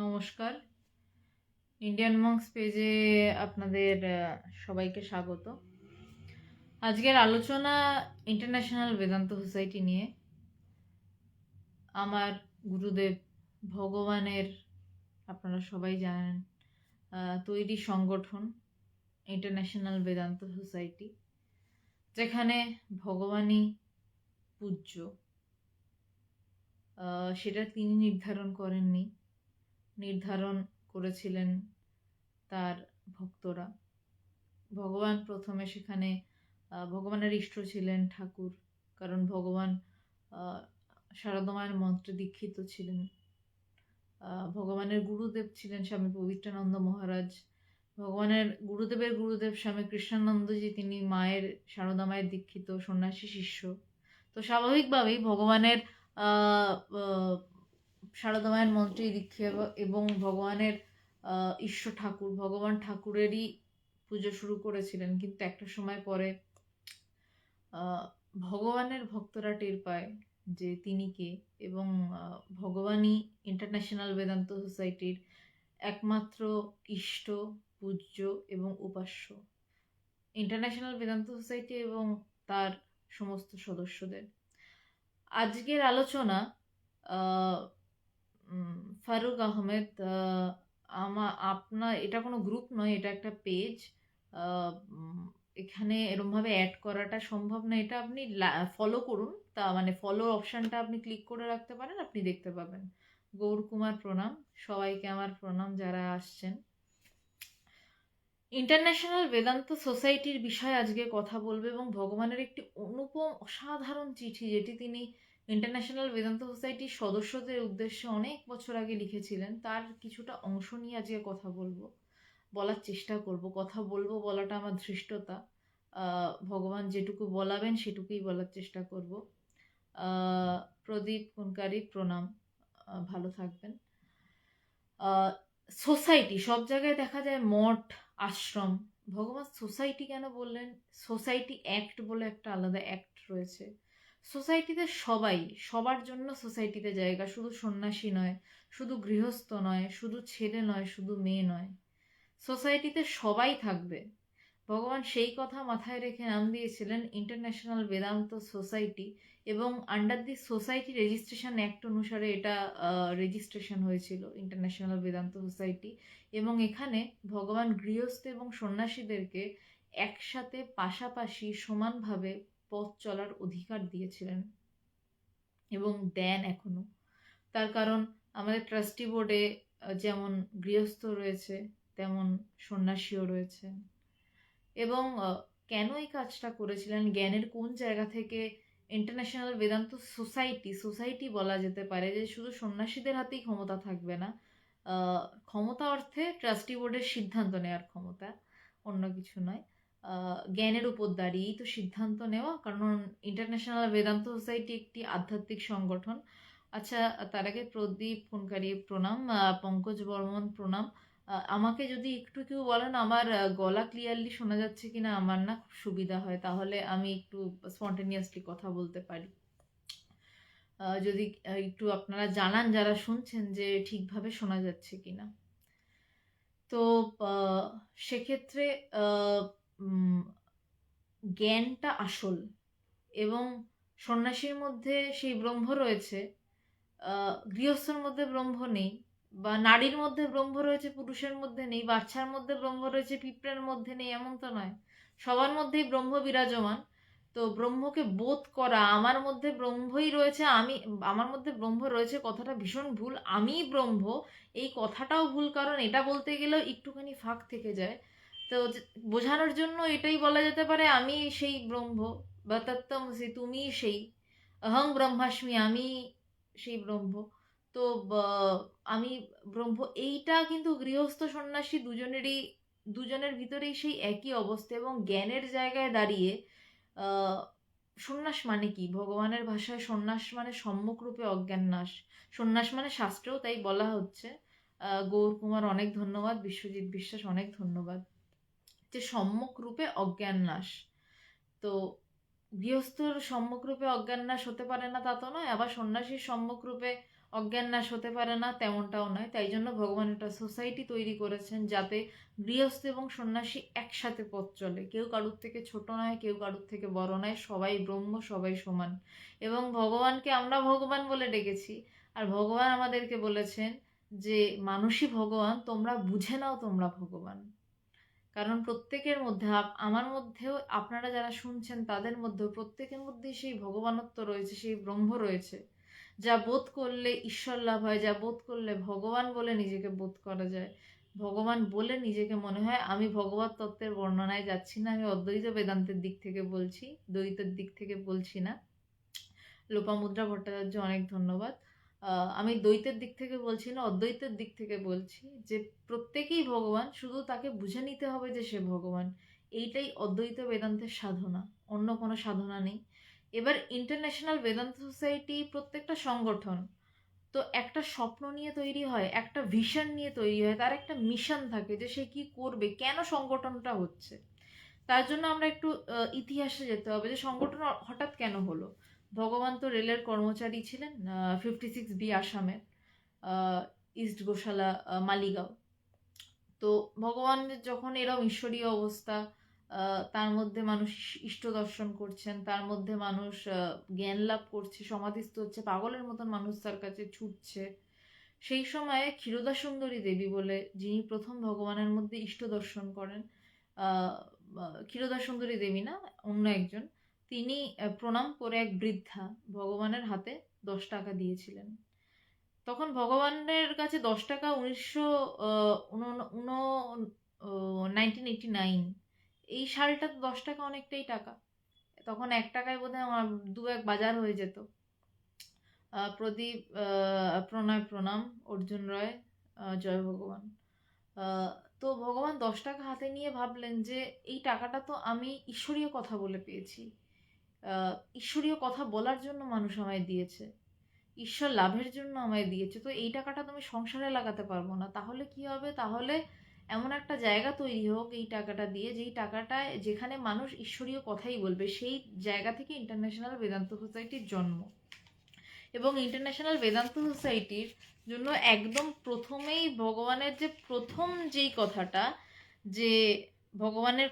নমস্কার। ইন্ডিয়ান মঙ্কস পেজে আপনাদের সবাইকে স্বাগত। আজকের আলোচনা ইন্টারন্যাশনাল বেদান্ত সোসাইটি নিয়ে। আমার গুরুদেব ভগবানের, আপনারা সবাই জানেন, তৈরি সংগঠন ইন্টারন্যাশনাল বেদান্ত সোসাইটি, যেখানে ভগবানই পূজ্য। সেটা তিনি নির্ধারণ করেননি, নির্ধারণ করেছিলেন তার ভক্তরা। ভগবান প্রথমে সেখানে ভগবানের ইষ্ট ছিলেন ঠাকুর, কারণ ভগবান শারদা মায়ের মন্ত্রে দীক্ষিত ছিলেন। ভগবানের গুরুদেব ছিলেন স্বামী পবিত্রানন্দ মহারাজ। ভগবানের গুরুদেবের গুরুদেব স্বামী কৃষ্ণানন্দজি, তিনি মায়ের শারদা মায়ের দীক্ষিত সন্ন্যাসী শিষ্য। তো স্বাভাবিকভাবেই ভগবানের শারদা মায়ের মন্ত্রে দীক্ষিত এবং ভগবানের ঈশ্বর ঠাকুর, ভগবান ঠাকুরেরই পুজো শুরু করেছিলেন। কিন্তু একটা সময় পরে ভগবানের ভক্তরা টের পায় যে তিনি কে, এবং ভগবানই ইন্টারন্যাশনাল বেদান্ত সোসাইটির একমাত্র ইষ্ট, পূজ্য এবং উপাস্য। ইন্টারন্যাশনাল বেদান্ত সোসাইটি এবং তার সমস্ত সদস্যদের আজকের আলোচনা ফারুক আহমেদ, এটা কোনো গ্রুপ নয়, এটা একটা পেজ। এখানে এরমভাবে অ্যাড করাটা সম্ভব না, এটা আপনি ফলো করুন, তা মানে ফলো অপশানটা আপনি ক্লিক করে রাখতে পারেন, আপনি দেখতে পাবেন। গৌর কুমার প্রণাম, সবাইকে আমার প্রণাম যারা আসছেন। ইন্টারন্যাশনাল বেদান্ত সোসাইটির বিষয়ে আজকে কথা বলবো, এবং ভগবানের একটি অনুপম অসাধারণ চিঠি, যেটি তিনি ইন্টারন্যাশনাল বেদান্ত সোসাইটির সদস্যদের উদ্দেশ্যে অনেক বছর আগে লিখেছিলেন, তার কিছুটা অংশ নিয়ে আজকে কথা বলবো, বলার চেষ্টা করব। কথা বলবো বলাটা আমার ধৃষ্টতা, ভগবান যেটুকু বলাবেন সেটুকুই বলার চেষ্টা করব। প্রদীপ কোনকারী প্রণাম, ভালো থাকবেন। সোসাইটি, সব জায়গায় দেখা যায় মঠ, আশ্রম। ভগবান সোসাইটি কেন বললেন? সোসাইটি অ্যাক্ট বলে একটা আলাদা অ্যাক্ট রয়েছে। সোসাইটিতে সবাই, সবার জন্য সোসাইটিতে জায়গা, শুধু সন্ন্যাসী নয়, শুধু গৃহস্থ নয়, শুধু ছেলে নয়, শুধু মেয়ে নয়, সোসাইটিতে সবাই থাকবে। ভগবান সেই কথা মাথায় রেখে নাম দিয়েছিলেন ইন্টারন্যাশনাল বেদান্ত সোসাইটি, এবং under the society registration act অনুসারে এটা রেজিস্ট্রেশন হয়েছিল ইন্টারন্যাশনাল বেদান্ত সোসাইটি। এবং এখানে ভগবান গৃহস্থ এবং সন্ন্যাসীদেরকে একসাথে পাশাপাশি সমানভাবে পথ চলার অধিকার দিয়েছিলেন এবং দেন এখনো। তার কারণ আমাদের ট্রাস্টি বোর্ডে যেমন গৃহস্থ রয়েছে, তেমন সন্ন্যাসীও রয়েছে। এবং কেন এই কাজটা করেছিলেন, জ্ঞানের কোন জায়গা থেকে ইন্টারন্যাশনাল বেদান্ত সোসাইটি বলা যেতে পারে যে শুধু সন্ন্যাসীদের হাতেই ক্ষমতা থাকবে না, ক্ষমতা অর্থে ট্রাস্টি বোর্ডের সিদ্ধান্ত নেওয়ার ক্ষমতা, অন্য কিছু নয়। জ্ঞানের উপর দাঁড়িয়েই তো সিদ্ধান্ত নেওয়া, কারণ ইন্টারন্যাশনাল বেদান্ত সোসাইটি একটি আধ্যাত্মিক সংগঠন। আচ্ছা, তার আগে প্রদীপ ফোনকারী প্রণাম, পঙ্কজ বর্মন প্রণাম। আমাকে যদি একটু কেউ বলেন আমার গলা ক্লিয়ারলি শোনা যাচ্ছে কিনা, আমার না খুব সুবিধা হয়, তাহলে আমি একটু স্পন্টেনিয়াসলি কথা বলতে পারি। যদি একটু আপনারা জানান যারা শুনছেন যে ঠিকভাবে শোনা যাচ্ছে কিনা। তো সেক্ষেত্রে জ্ঞানটা আসল, এবং সন্ন্যাসীর মধ্যে সেই ব্রহ্ম রয়েছে, গৃহস্থর মধ্যে ব্রহ্ম নেই, বা নারীর মধ্যে ব্রহ্ম রয়েছে পুরুষের মধ্যে নেই, বাচ্চার মধ্যে ব্রহ্ম রয়েছে পিঁপড়ের মধ্যে নেই, এমন তো নয়। সবার মধ্যেই ব্রহ্ম বিরাজমান। তো ব্রহ্মকে বোধ করা, আমার মধ্যে ব্রহ্মই রয়েছে, আমার মধ্যে ব্রহ্ম রয়েছে কথাটা ভীষণ ভুল, আমি ব্রহ্ম এই কথাটাও ভুল, কারণ এটা বলতে গেলেও একটুখানি ফাঁক থেকে যায়। তো বোঝানোর জন্য এটাই বলা যেতে পারে, আমি সেই ব্রহ্ম, বা তত্ত্বমসি, তুমি সেই, অহং ব্রহ্মাস্মি, আমি সেই ব্রহ্ম। তো আমি ব্রহ্ম, এইটা কিন্তু গৃহস্থ সন্ন্যাসী দুজনের ভিতরেই সেই একই অবস্থা। এবং জ্ঞানের জায়গায় দাঁড়িয়ে সন্ন্যাস মানে কি? ভগবানের ভাষায় সন্ন্যাস মানে সম্মুখ রূপে অজ্ঞান নাশ। সন্ন্যাস মানে শাস্ত্রেও তাই বলা হচ্ছে। গৌর কুমার অনেক ধন্যবাদ, বিশ্বজিৎ বিশ্বাস অনেক ধন্যবাদ, যে সম্মুখ রূপে অজ্ঞান নাশ। তো গৃহস্থর সম্মুখ রূপে অজ্ঞান নাশ হতে পারে না তা তো নয়, আবার সন্ন্যাসীর সম্মুখ রূপে অজ্ঞান নাশ হতে পারে না তেমনটাও নয়। তাই জন্য ভগবান একটা সোসাইটি তৈরি করেছেন যাতে গৃহস্থ এবং সন্ন্যাসী একসাথে পথ চলে। কেউ কারুর থেকে ছোট নয়, কেউ কারুর থেকে বড় নয়, সবাই ব্রহ্ম, সবাই সমান। এবং ভগবানকে আমরা ভগবান বলে ডেকেছি। আর ভগবান আমাদেরকে বলেছেন যে মানুষই ভগবান, তোমরা বুঝে নাও তোমরা ভগবান। কারণ প্রত্যেকের মধ্যে আমার মধ্যেও, আপনারা যারা শুনছেন তাদের মধ্যেও প্রত্যেকের মধ্যেই সেই ভগবানত্ব রয়েছে, সেই ব্রহ্ম রয়েছে। যা বোধ করলে ঈশ্বর লাভ হয়, যা বোধ করলে ভগবান বলে নিজেকে বোধ করা যায়, ভগবান বলে নিজেকে মনে হয়। আমি ভগবত তত্ত্বের বর্ণনায় যাচ্ছি না, আমি অদ্বৈত বেদান্তের দিক থেকে বলছি, দ্বৈতের দিক থেকে বলছি না। লোপামুদ্রা ভট্টাচার্য, অনেক ধন্যবাদ। আমি দ্বৈতের দিক থেকে বলছি না, অদ্বৈতের দিক থেকে বলছি যে প্রত্যেকেই ভগবান, শুধু তাকে বুঝে নিতে হবে যে সে ভগবান। এইটাই অদ্বৈত বেদান্তের সাধনা, অন্য কোনো সাধনা নেই। এবার ইন্টারন্যাশনাল বেদান্ত সোসাইটি প্রত্যেকটা সংগঠন তো একটা স্বপ্ন নিয়ে তৈরি হয়, একটা ভিশন নিয়ে তৈরি হয়, তার একটা মিশন থাকে যে সে কি করবে, কেন সংগঠনটা হচ্ছে। তার জন্য আমরা একটু ইতিহাসে যেতে হবে যে সংগঠন হঠাৎ কেন হলো। ভগবান তো রেলের কর্মচারী ছিলেন, 56B আসামের, ইস্ট গোশালা, মালিগাঁও। তো ভগবানের যখন এরকম ঈশ্বরীয় অবস্থা, তার মধ্যে মানুষ ইষ্ট দর্শন করছেন, তার মধ্যে মানুষ জ্ঞান লাভ করছে, সমাধিস্থ হচ্ছে, পাগলের মতন মানুষ তার কাছে ছুটছে। সেই সময়ে ক্ষীরোদা সুন্দরী দেবী বলে যিনি প্রথম ভগবানের মধ্যে ইষ্ট দর্শন করেন, ক্ষীরোদা সুন্দরী দেবী না, অন্য একজন, তিনি প্রণাম করে এক বৃদ্ধা ভগবানের হাতে 10 টাকা দিয়েছিলেন। তখন ভগবানের কাছে 10 টাকা 1989 এই সালটা তো 10 টাকা অনেকটাই টাকা। তখন 1 টাকায় বোধহয় আমার 2-1 বাজার হয়ে যেত। প্রদীপ, প্রণয় প্রণাম, অর্জুন রায়, জয় ভগবান। তো ভগবান 10 টাকা হাতে নিয়ে ভাবলেন যে এই টাকাটা তো আমি ঈশ্বরীয় কথা বলে পেয়েছি, ঈশ্বরীয় কথা বলার জন্য মানুষ আমায় দিয়েছে, ঈশ্বর লাভের জন্য আমায় দিয়েছে, তো এই টাকাটা তুমি সংসারে লাগাতে পারবো না, তাহলে কি হবে? তাহলে এমন একটা জায়গা তৈরি হোক এই টাকাটা দিয়ে, যেই টাকাটায় যেখানে মানুষ ঈশ্বরীয় কথাই বলবে। সেই জায়গা থেকে ইন্টারন্যাশনাল বেদান্ত সোসাইটির জন্ম। এবং ইন্টারন্যাশনাল বেদান্ত সোসাইটির জন্য একদম প্রথমেই ভগবানের যে প্রথম যেই কথাটা, যে ভগবানের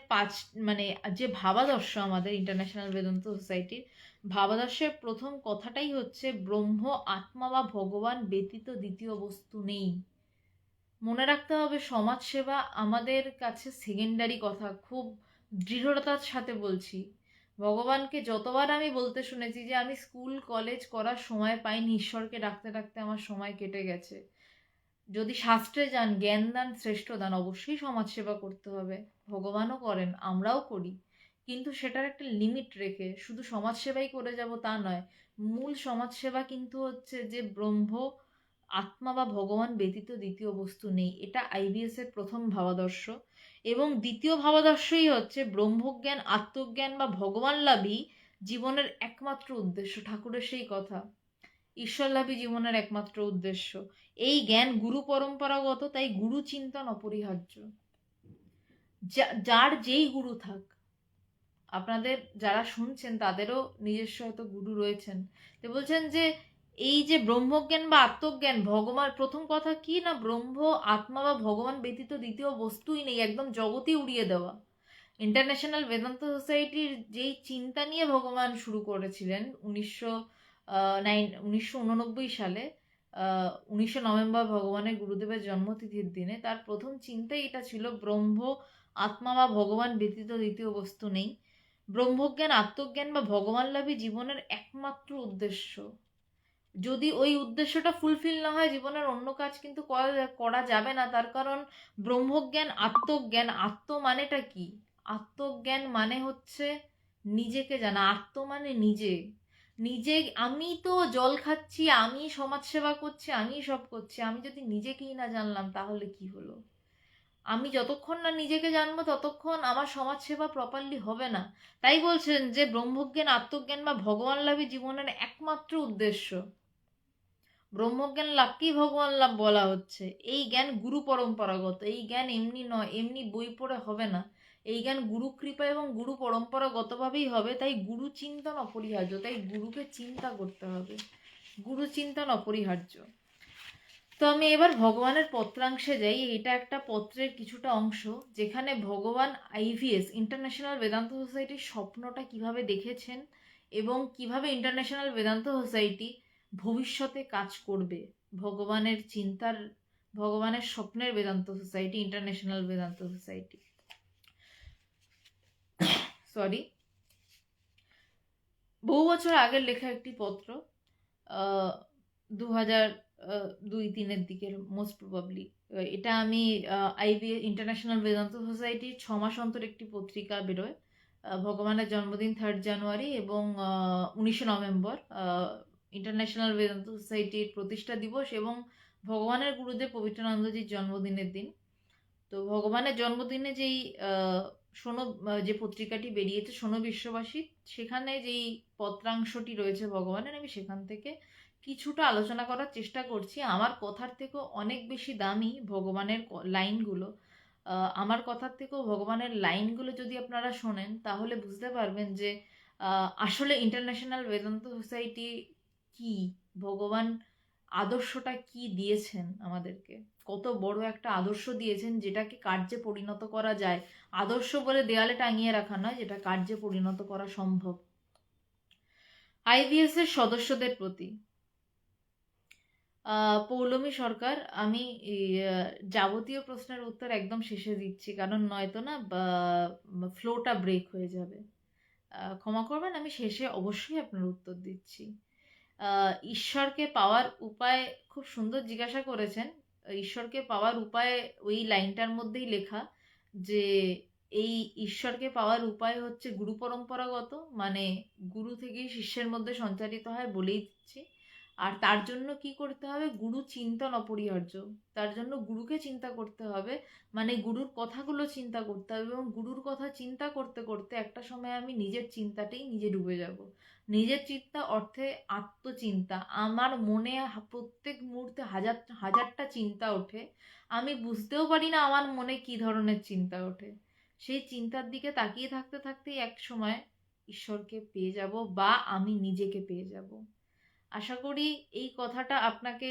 মানে যে ভাবাদর্শ আমাদের ইন্টারন্যাশনাল বেদান্ত সোসাইটির ভাবাদর্শের প্রথম কথাটাই হচ্ছে ব্রহ্ম, আত্মা বা ভগবান ব্যতীত দ্বিতীয় বস্তু নেই। মনে রাখতে হবে সমাজসেবা আমাদের কাছে সেকেন্ডারি কথা, খুব দৃঢ়তার সাথে বলছি। ভগবানকে যতবার আমি বলতে শুনেছি যে আমি স্কুল কলেজ করার সময় পাইনি, ঈশ্বরকে ডাকতে ডাকতে আমার সময় কেটে গেছে। যদি শাস্ত্রে যান জ্ঞান দান শ্রেষ্ঠ দান, অবশ্যই সমাজসেবা করতে হবে, ভগবানও করেন, আমরাও করি, কিন্তু সেটার একটা লিমিট রেখে শুধু সমাজসেবাই করে যাব তা নয়। মূল সমাজসেবা কিন্তু হচ্ছে যে ব্রহ্ম, আত্মা বা ভগবান ব্যতীত দ্বিতীয় বস্তু নেই, এটা আইবিএস এর প্রথম ভাবাদর্শ। এবং দ্বিতীয় ভাবাদর্শই হচ্ছে ব্রহ্মজ্ঞান, আত্মজ্ঞান বা ভগবান লাভই জীবনের একমাত্র উদ্দেশ্য। ঠাকুরের সেই কথা, ঈশ্বরলাভী জীবনের একমাত্র উদ্দেশ্য। এই জ্ঞান গুরু পরম্পরাগত, তাই গুরু চিন্তন অপরিহার্য। যার যেই গুরু থাক, আপনাদের যারা শুনছেন তাদেরও নিজস্ব হয়তো গুরু রয়েছেন, তো বলছেন যে এই যে ব্রহ্মজ্ঞান বা আত্মজ্ঞান, ভগবান প্রথম কথা কি না, ব্রহ্ম, আত্মা বা ভগবান ব্যতীত দ্বিতীয় বস্তুই নেই, একদম জগতই উড়িয়ে দেওয়া। ইন্টারন্যাশনাল বেদান্ত সোসাইটির যেই চিন্তা নিয়ে ভগবান শুরু করেছিলেন 1989 সালে, 19 নভেম্বর ভগবানের গুরুদেবের জন্মতিথির দিনে, তার প্রথম চিন্তাই এটা ছিল ব্রহ্ম, আত্মা বা ভগবান ব্যতীত দ্বিতীয় বস্তু নেই, ব্রহ্মজ্ঞান, আত্মজ্ঞান বা ভগবান লাভই জীবনের একমাত্র উদ্দেশ্য। যদি ওই উদ্দেশ্যটা ফুলফিল না হয় জীবনের অন্য কাজ কিন্তু করা যাবে না। তার কারণ ব্রহ্মজ্ঞান, আত্মজ্ঞান, আত্ম মানেটা কি? আত্মজ্ঞান মানে হচ্ছে নিজেকে জানা। আত্ম মানে নিজে। নিজে, আমি তো জল খাচ্ছি, আমি সমাজসেবা করছি, আমি সব করছি, আমি যদি নিজেকেই না জানলাম তাহলে কি হলো? আমি যতক্ষণ না নিজেকে জানবো ততক্ষণ আমার সমাজসেবা প্রপারলি হবে না। তাই বলছেন যে ব্রহ্মজ্ঞান, আত্মজ্ঞান বা ভগবান লাভই জীবনের একমাত্র উদ্দেশ্য। ব্রহ্মজ্ঞান লাভকেই ভগবান লাভ বলা হচ্ছে। এই জ্ঞান গুরু পরম্পরাগত, এই জ্ঞান এমনি নয়, এমনি বই পড়ে হবে না। এই জ্ঞান গুরু কৃপা এবং গুরু পরম্পরাগতভাবেই হবে। তাই গুরু চিন্তন অপরিহার্য, তাই গুরুকে চিন্তা করতে হবে, গুরু চিন্তন অপরিহার্য। তো আমি এবার ভগবানের পত্রাংশে যাই। এটা একটা পত্রের কিছুটা অংশ, যেখানে ভগবান আইভিএস ইন্টারন্যাশনাল বেদান্ত সোসাইটির স্বপ্নটা কিভাবে দেখেছেন এবং কিভাবে ইন্টারন্যাশনাল বেদান্ত সোসাইটি ভবিষ্যতে কাজ করবে। ভগবানের চিন্তার, ভগবানের স্বপ্নের Vedanta society, international Vedanta society, sorry, বহু বছর আগের লেখা একটি পত্র, 2002-3 দিকের মোস্ট প্রবাবলি। এটা আমি আইবি ইন্টারন্যাশনাল বেদান্ত সোসাইটির 6 মাস অন্তর একটি পত্রিকা বেরোয়। ভগবানের জন্মদিন 3 জানুয়ারি এবং 19 নভেম্বর ইন্টারন্যাশনাল বেদান্ত সোসাইটির প্রতিষ্ঠা দিবস এবং ভগবানের গুরুদেব পবিত্রানন্দজির জন্মদিনের দিন। তো ভগবানের জন্মদিনে যেই শোনো, যে পত্রিকাটি বেরিয়েছে শোনো বিশ্ববাসী, সেখানে যেই পত্রাংশটি রয়েছে ভগবানের, আমি সেখান থেকে কিছুটা আলোচনা করার চেষ্টা করছি। আমার কথার থেকেও অনেক বেশি দামি ভগবানের লাইনগুলো। আমার কথার থেকেও ভগবানের লাইনগুলো যদি আপনারা শোনেন তাহলে বুঝতে পারবেন যে আসলে ইন্টারন্যাশনাল বেদান্ত সোসাইটি কি, ভগবান আদর্শটা কি দিয়েছেন আমাদেরকে, কত বড় একটা আদর্শ দিয়েছেন যেটাকে কার্যে পরিণত করা যায়। আদর্শ বলে দেয়ালে টাঙিয়ে রাখা নয়, যেটা কার্যে পরিণত করা সম্ভব। আইভিএস এর সদস্যদের প্রতি, পৌলমী সরকার, আমি যাবতীয় প্রশ্নের উত্তর একদম শেষে দিচ্ছি, কারণ নয়তো না ফ্লোটা ব্রেক হয়ে যাবে। ক্ষমা করবেন, আমি শেষে অবশ্যই আপনার উত্তর দিচ্ছি। ঈশ্বরকে পাওয়ার উপায় খুব সুন্দর জিজ্ঞাসা করেছেন। ঈশ্বরকে পাওয়ার উপায় ওই লাইনটার মধ্যেই লেখা যে এই ঈশ্বরকে পাওয়ার উপায় হচ্ছে গুরু পরম্পরাগত, মানে গুরু থেকেই শিষ্যের মধ্যে সঞ্চারিত হয় বলেই দিচ্ছি। আর তার জন্য কি করতে হবে, গুরু চিন্তন অপরিহার্য। তার জন্য গুরুকে চিন্তা করতে হবে, মানে গুরুর কথাগুলো চিন্তা করতে হবে, এবং গুরুর কথা চিন্তা করতে করতে একটা সময় আমি নিজের চিন্তাতেই নিজে ডুবে যাব। নিজের চিন্তা অর্থে আত্মচিন্তা। আমার মনে প্রত্যেক মুহূর্তে হাজারটা চিন্তা ওঠে, আমি বুঝতেও পারি না আমার মনে কি ধরনের চিন্তা ওঠে। সেই চিন্তার দিকে তাকিয়ে থাকতে থাকতেই এক সময় ঈশ্বরকে পেয়ে যাব বা আমি নিজেকে পেয়ে যাব। আশা করি এই কথাটা আপনাকে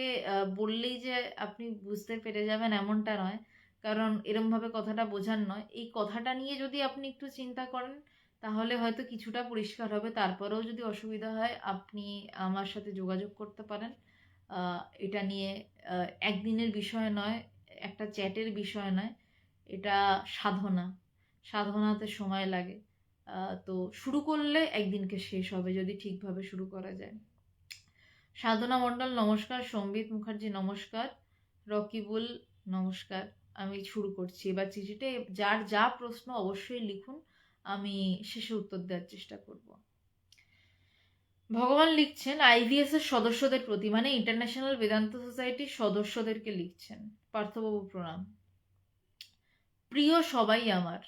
বললেই যে আপনি বুঝতে পেরে যাবেন এমনটা নয়, কারণ এরমভাবে কথাটা বোঝার নয়। এই কথাটা নিয়ে যদি আপনি একটু চিন্তা করেন তাহলে হয়তো কিছুটা পরিষ্কার হবে। তারপরেও যদি অসুবিধা হয় আপনি আমার সাথে যোগাযোগ করতে পারেন। এটা নিয়ে একদিনের বিষয় নয়, একটা চ্যাটের বিষয় নয়, এটা সাধনা। সাধনাতে সময় লাগে। তো শুরু করলে একদিনকে শেষ হবে যদি ঠিকভাবে শুরু করা যায়। সাধনা মণ্ডল নমস্কার, সম্বিত মুখার্জি নমস্কার, রকিবুল নমস্কার। আমি শুরু করছি এবার চিঠিতে। যার যা প্রশ্ন অবশ্যই লিখুন, আমি শেষে উত্তর দেওয়ার চেষ্টা করব। ভগবান লিখছেন আইভিএস এর সদস্যদের প্রতি, মানে ইন্টারন্যাশনাল বেদান্ত সোসাইটির সদস্যদেরকে লিখছেন। পার্থবাবু প্রণাম। প্রিয় সবাই আমার,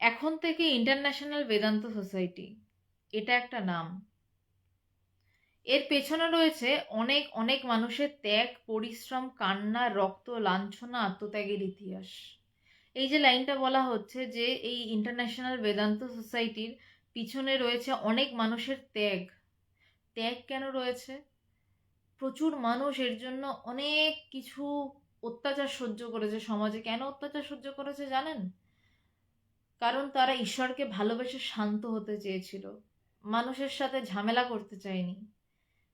এখন থেকে ইন্টারন্যাশনাল বেদান্ত সোসাইটি এটা একটা নাম। এর পেছনে রয়েছে অনেক অনেক মানুষের ত্যাগ, পরিশ্রম, কান্না, রক্ত, লাঞ্ছনা, আত্মত্যাগের ইতিহাস। এই যে লাইনটা বলা হচ্ছে যে এই ইন্টারন্যাশনাল বেদান্ত সোসাইটির পিছনে রয়েছে অনেক মানুষের ত্যাগ। ত্যাগ কেন রয়েছে? প্রচুর মানুষ এর জন্য অনেক কিছু অত্যাচার সহ্য করেছে সমাজে। কেন অত্যাচার সহ্য করেছে জানেন? কারণ তারা ঈশ্বরকে ভালোবেসে শান্ত হতে চেয়েছিল, মানুষের সাথে ঝামেলা করতে চায়নি।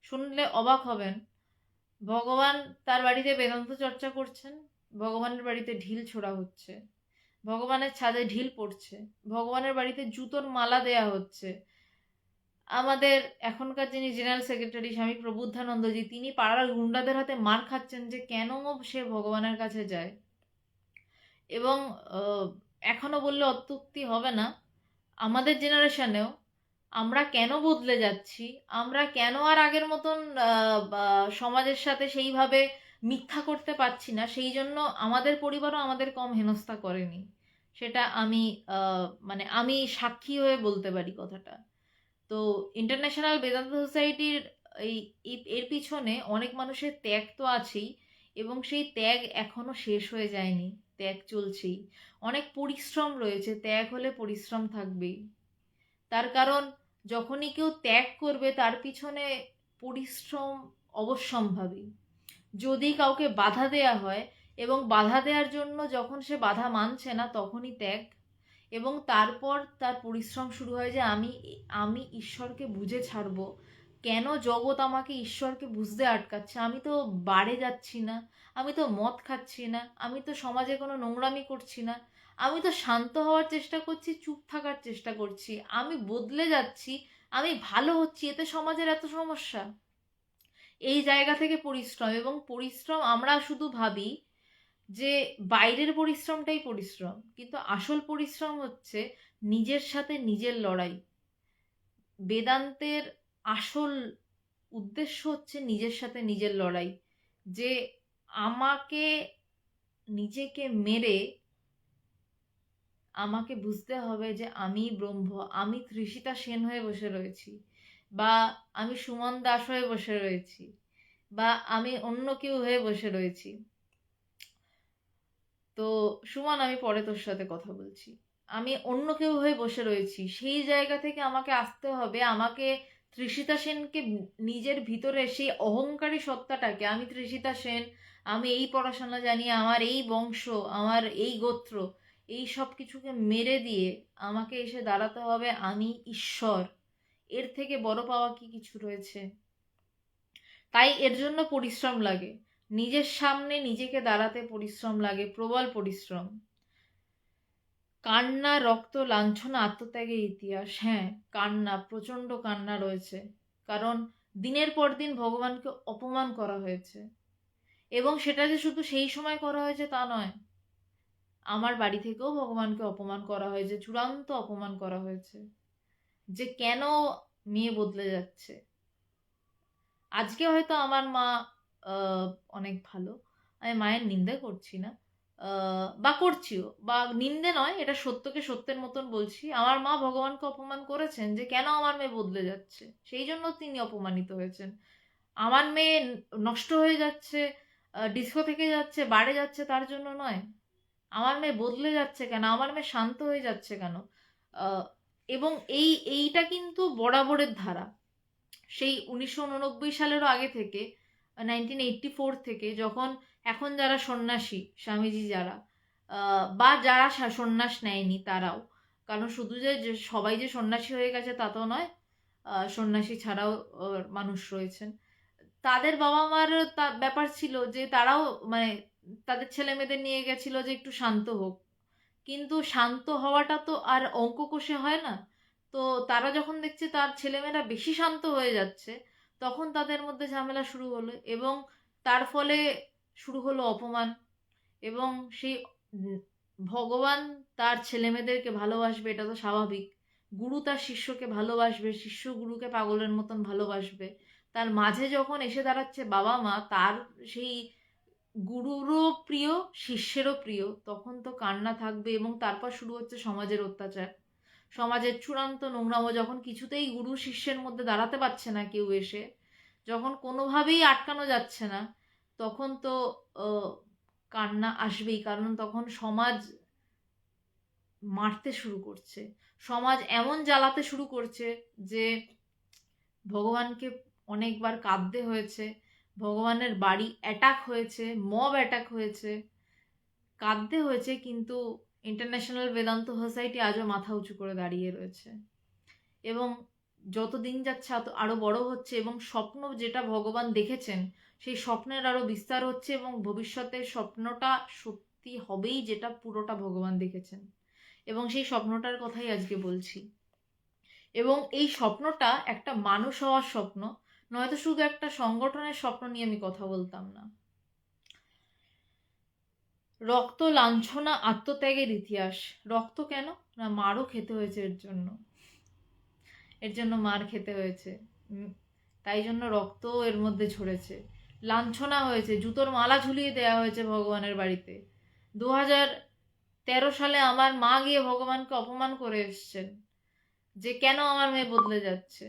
শুনলে অবাক হবেন, ভগবান তার বাড়িতে বেদান্ত চর্চা করছেন, ভগবানের বাড়িতে ঢিল ছোড়া হচ্ছে, ভগবানের ছাদে ঢিল পড়ছে, ভগবানের বাড়িতে জুতোর মালা দেয়া হচ্ছে। আমাদের এখনকার যিনি জেনারেল সেক্রেটারি স্বামী প্রবুদ্ধানন্দজি, তিনি পাড়ার গুন্ডাদের হাতে মার খাচ্ছেন যে কেন সে ভগবানের কাছে যায়। এবং এখনো বললে অত্যুক্তি হবে না, আমাদের জেনারেশনেও আমরা কেন বদলে যাচ্ছি, আমরা কেন আর আগের মতন সমাজের সাথে সেইভাবে মিথ্যা করতে পারছি না, সেই জন্য আমাদের পরিবারও আমাদের কম হেনস্থা করেনি। সেটা আমি মানে আমি সাক্ষী হয়ে বলতে পারি কথাটা। তো ইন্টারন্যাশনাল বেদান্ত সোসাইটির এই এর পিছনে অনেক মানুষের ত্যাগ তো আছেই, এবং সেই ত্যাগ এখনো শেষ হয়ে যায়নি, ত্যাগ চলছেই। অনেক পরিশ্রম রয়েছে, ত্যাগ হলে পরিশ্রম থাকবেই। তার কারণ যখনই কেউ ত্যাগ করবে তার পিছনে পরিশ্রম অবশ্যম্ভাবী। যদি কাউকে বাধা দেয়া হয় এবং বাধা দেওয়ার জন্য যখন সে বাধা মানছে না তখনই ত্যাগ, এবং তারপর তার পরিশ্রম শুরু হয় যে আমি আমি ঈশ্বরকে বুঝে ছাড়বো। কেন জগৎ আমাকে ঈশ্বরকে বুঝতে আটকাচ্ছে? আমি তো বারে যাচ্ছি না, আমি তো মদ খাচ্ছি না, আমি তো সমাজে কোনো নোংরামি করছি না, আমি তো শান্ত হওয়ার চেষ্টা করছি, চুপ থাকার চেষ্টা করছি, আমি বদলে যাচ্ছি, আমি ভালো হচ্ছি, এতে সমাজের এত সমস্যা। এই জায়গা থেকে পরিশ্রম, এবং পরিশ্রম আমরা শুধু ভাবি যে বাইরের পরিশ্রমটাই পরিশ্রম, কিন্তু আসল পরিশ্রম হচ্ছে নিজের সাথে নিজের লড়াই। বেদান্তের আসল উদ্দেশ্য হচ্ছে নিজের সাথে নিজের লড়াই, যে আমাকে নিজেকে মেরে আমাকে বুঝতে হবে যে আমি ব্রহ্ম, আমি তৃষিতা সেন হয়ে বসে রয়েছি, বা আমি সুমন দাস হয়ে বসে রয়েছি, বা আমি অন্য কেউ হয়ে বসে রয়েছি। তো সুমন, আমি পরে তোর সাথে কথা বলছি। আমি অন্য কেউ হয়ে বসে রয়েছি, সেই জায়গা থেকে আমাকে আসতে হবে। আমাকে তৃষিতা সেনকে নিজের ভিতরে সেই অহংকারী সত্তাটাকে, আমি তৃষিতা সেন, আমি এই পড়াশোনা জানি, আমার এই বংশ, আমার এই গোত্র, এই সব কিছুকে মেরে দিয়ে আমাকে এসে দাঁড়াতে হবে আমি ঈশ্বর। এর থেকে বড় পাওয়া কি কিছু রয়েছে? তাই এর জন্য পরিশ্রম লাগে, নিজের সামনে নিজেকে দাঁড়াতে পরিশ্রম লাগে, প্রবল পরিশ্রম। কান্না, রক্ত, লাঞ্ছনা, আত্মত্যাগের ইতিহাস। হ্যাঁ, কান্না, প্রচণ্ড কান্না রয়েছে, কারণ দিনের পর দিন ভগবানকে অপমান করা হয়েছে। এবং সেটা যে শুধু সেই সময় করা হয়েছে তা নয়, আমার বাড়ি থেকেও ভগবানকে অপমান করা হয়েছে, চূড়ান্ত অপমান করা হয়েছে, যে কেন মেয়ে বদলে যাচ্ছে। আজকে হয়তো আমার মা আহ, অনেক ভালো, আমি মায়ের নিন্দে করছি না, বা করছিও, বা নিন্দে নয়, এটা সত্যকে সত্যের মতন বলছি। আমার মা ভগবানকে অপমান করেছেন যে কেন আমার মেয়ে বদলে যাচ্ছে, সেই জন্য তিনি অপমানিত হয়েছেন। আমার মেয়ে নষ্ট হয়ে যাচ্ছে, ডিস্কো থেকে যাচ্ছে, বাড়ে যাচ্ছে, তার জন্য নয়। আমার মেয়ে বদলে যাচ্ছে কেন, আমার মেয়ে শান্ত হয়ে যাচ্ছে কেন। আহ, এবং এইটা কিন্তু বরাবরের ধারা, সেই 1989 সালেরও আগে থেকে, 1984 থেকে, যখন এখন যারা সন্ন্যাসী, স্বামীজি যারা, বা যারা সন্ন্যাস নেয়নি তারাও, কারণ শুধু যে সবাই যে সন্ন্যাসী হয়ে গেছে তা তো নয়, সন্ন্যাসী ছাড়াও মানুষ রয়েছেন। তাদের বাবা মার ব্যাপার ছিল যে তারাও মানে তাদের ছেলে মেয়েদের নিয়ে গেছিল যে একটু শান্ত হোক, কিন্তু শান্ত হওয়াটা তো আর অঙ্ক কষে হয় না। তো তারা যখন দেখছে তার ছেলেমেয়েরা বেশি শান্ত হয়ে যাচ্ছে, তখন তাদের মধ্যে ঝামেলা শুরু হলো, এবং তার ফলে শুরু হলো অপমান। এবং সেই উম, ভগবান তার ছেলেমেয়েদেরকে ভালোবাসবে, এটা তো স্বাভাবিক। গুরু তার শিষ্যকে ভালোবাসবে, শিষ্য গুরুকে পাগলের মতন ভালোবাসবে। তার মাঝে যখন এসে দাঁড়াচ্ছে বাবা মা, তার সেই গুরুরও প্রিয়, শিষ্যেরও প্রিয়, তখন তো কান্না থাকবে। এবং তারপর শুরু হচ্ছে সমাজের অত্যাচার, সমাজের চূড়ান্ত নোংরামো, যখন কিছুতেই গুরু শিষ্যের মধ্যে দাঁড়াতে পারছে না কেউ এসে, যখন কোনোভাবেই আটকানো যাচ্ছে না, তখন তো আহ, কান্না আসবেই। কারণ তখন সমাজ মারতে শুরু করছে, সমাজ এমন জ্বালাতে শুরু করছে যে ভগবানকে অনেকবার কাঁদতে হয়েছে, ভগবানের বাড়ি অ্যাটাক হয়েছে, মব অ্যাটাক হয়েছে, কাঁদতে হয়েছে, কিন্তু ইন্টারন্যাশনাল বেদান্ত সোসাইটি আজও মাথা উঁচু করে দাঁড়িয়ে রয়েছে। এবং যত দিন যাচ্ছে আরো বড় হচ্ছে, এবং স্বপ্ন যেটা ভগবান দেখেছেন সেই স্বপ্নের আরো বিস্তার হচ্ছে, এবং ভবিষ্যতে স্বপ্নটা সত্যি হবেই যেটা পুরোটা ভগবান দেখেছেন। এবং সেই স্বপ্নটার কথাই আজকে বলছি। এবং এই স্বপ্নটা একটা মানুষ হওয়ার স্বপ্ন, নয়তো শুধু একটা সংগঠনের স্বপ্ন নিয়ে আমি কথা বলতাম না। রক্ত, লাঞ্ছনা, আত্মত্যাগের ইতিহাস। রক্ত কেন না, মারও খেতে হয়েছে এর জন্য, এর জন্য মার খেতে হয়েছে। তাই জন্য রক্ত এর মধ্যে ঝরেছে। লাঞ্ছনা হয়েছে, জুতোর মালা ঝুলিয়ে দেওয়া হয়েছে ভগবানের বাড়িতে। 2013 সালে আমার মা গিয়ে ভগবানকে অপমান করে এসছেন যে কেন আমার মেয়ে বদলে যাচ্ছে,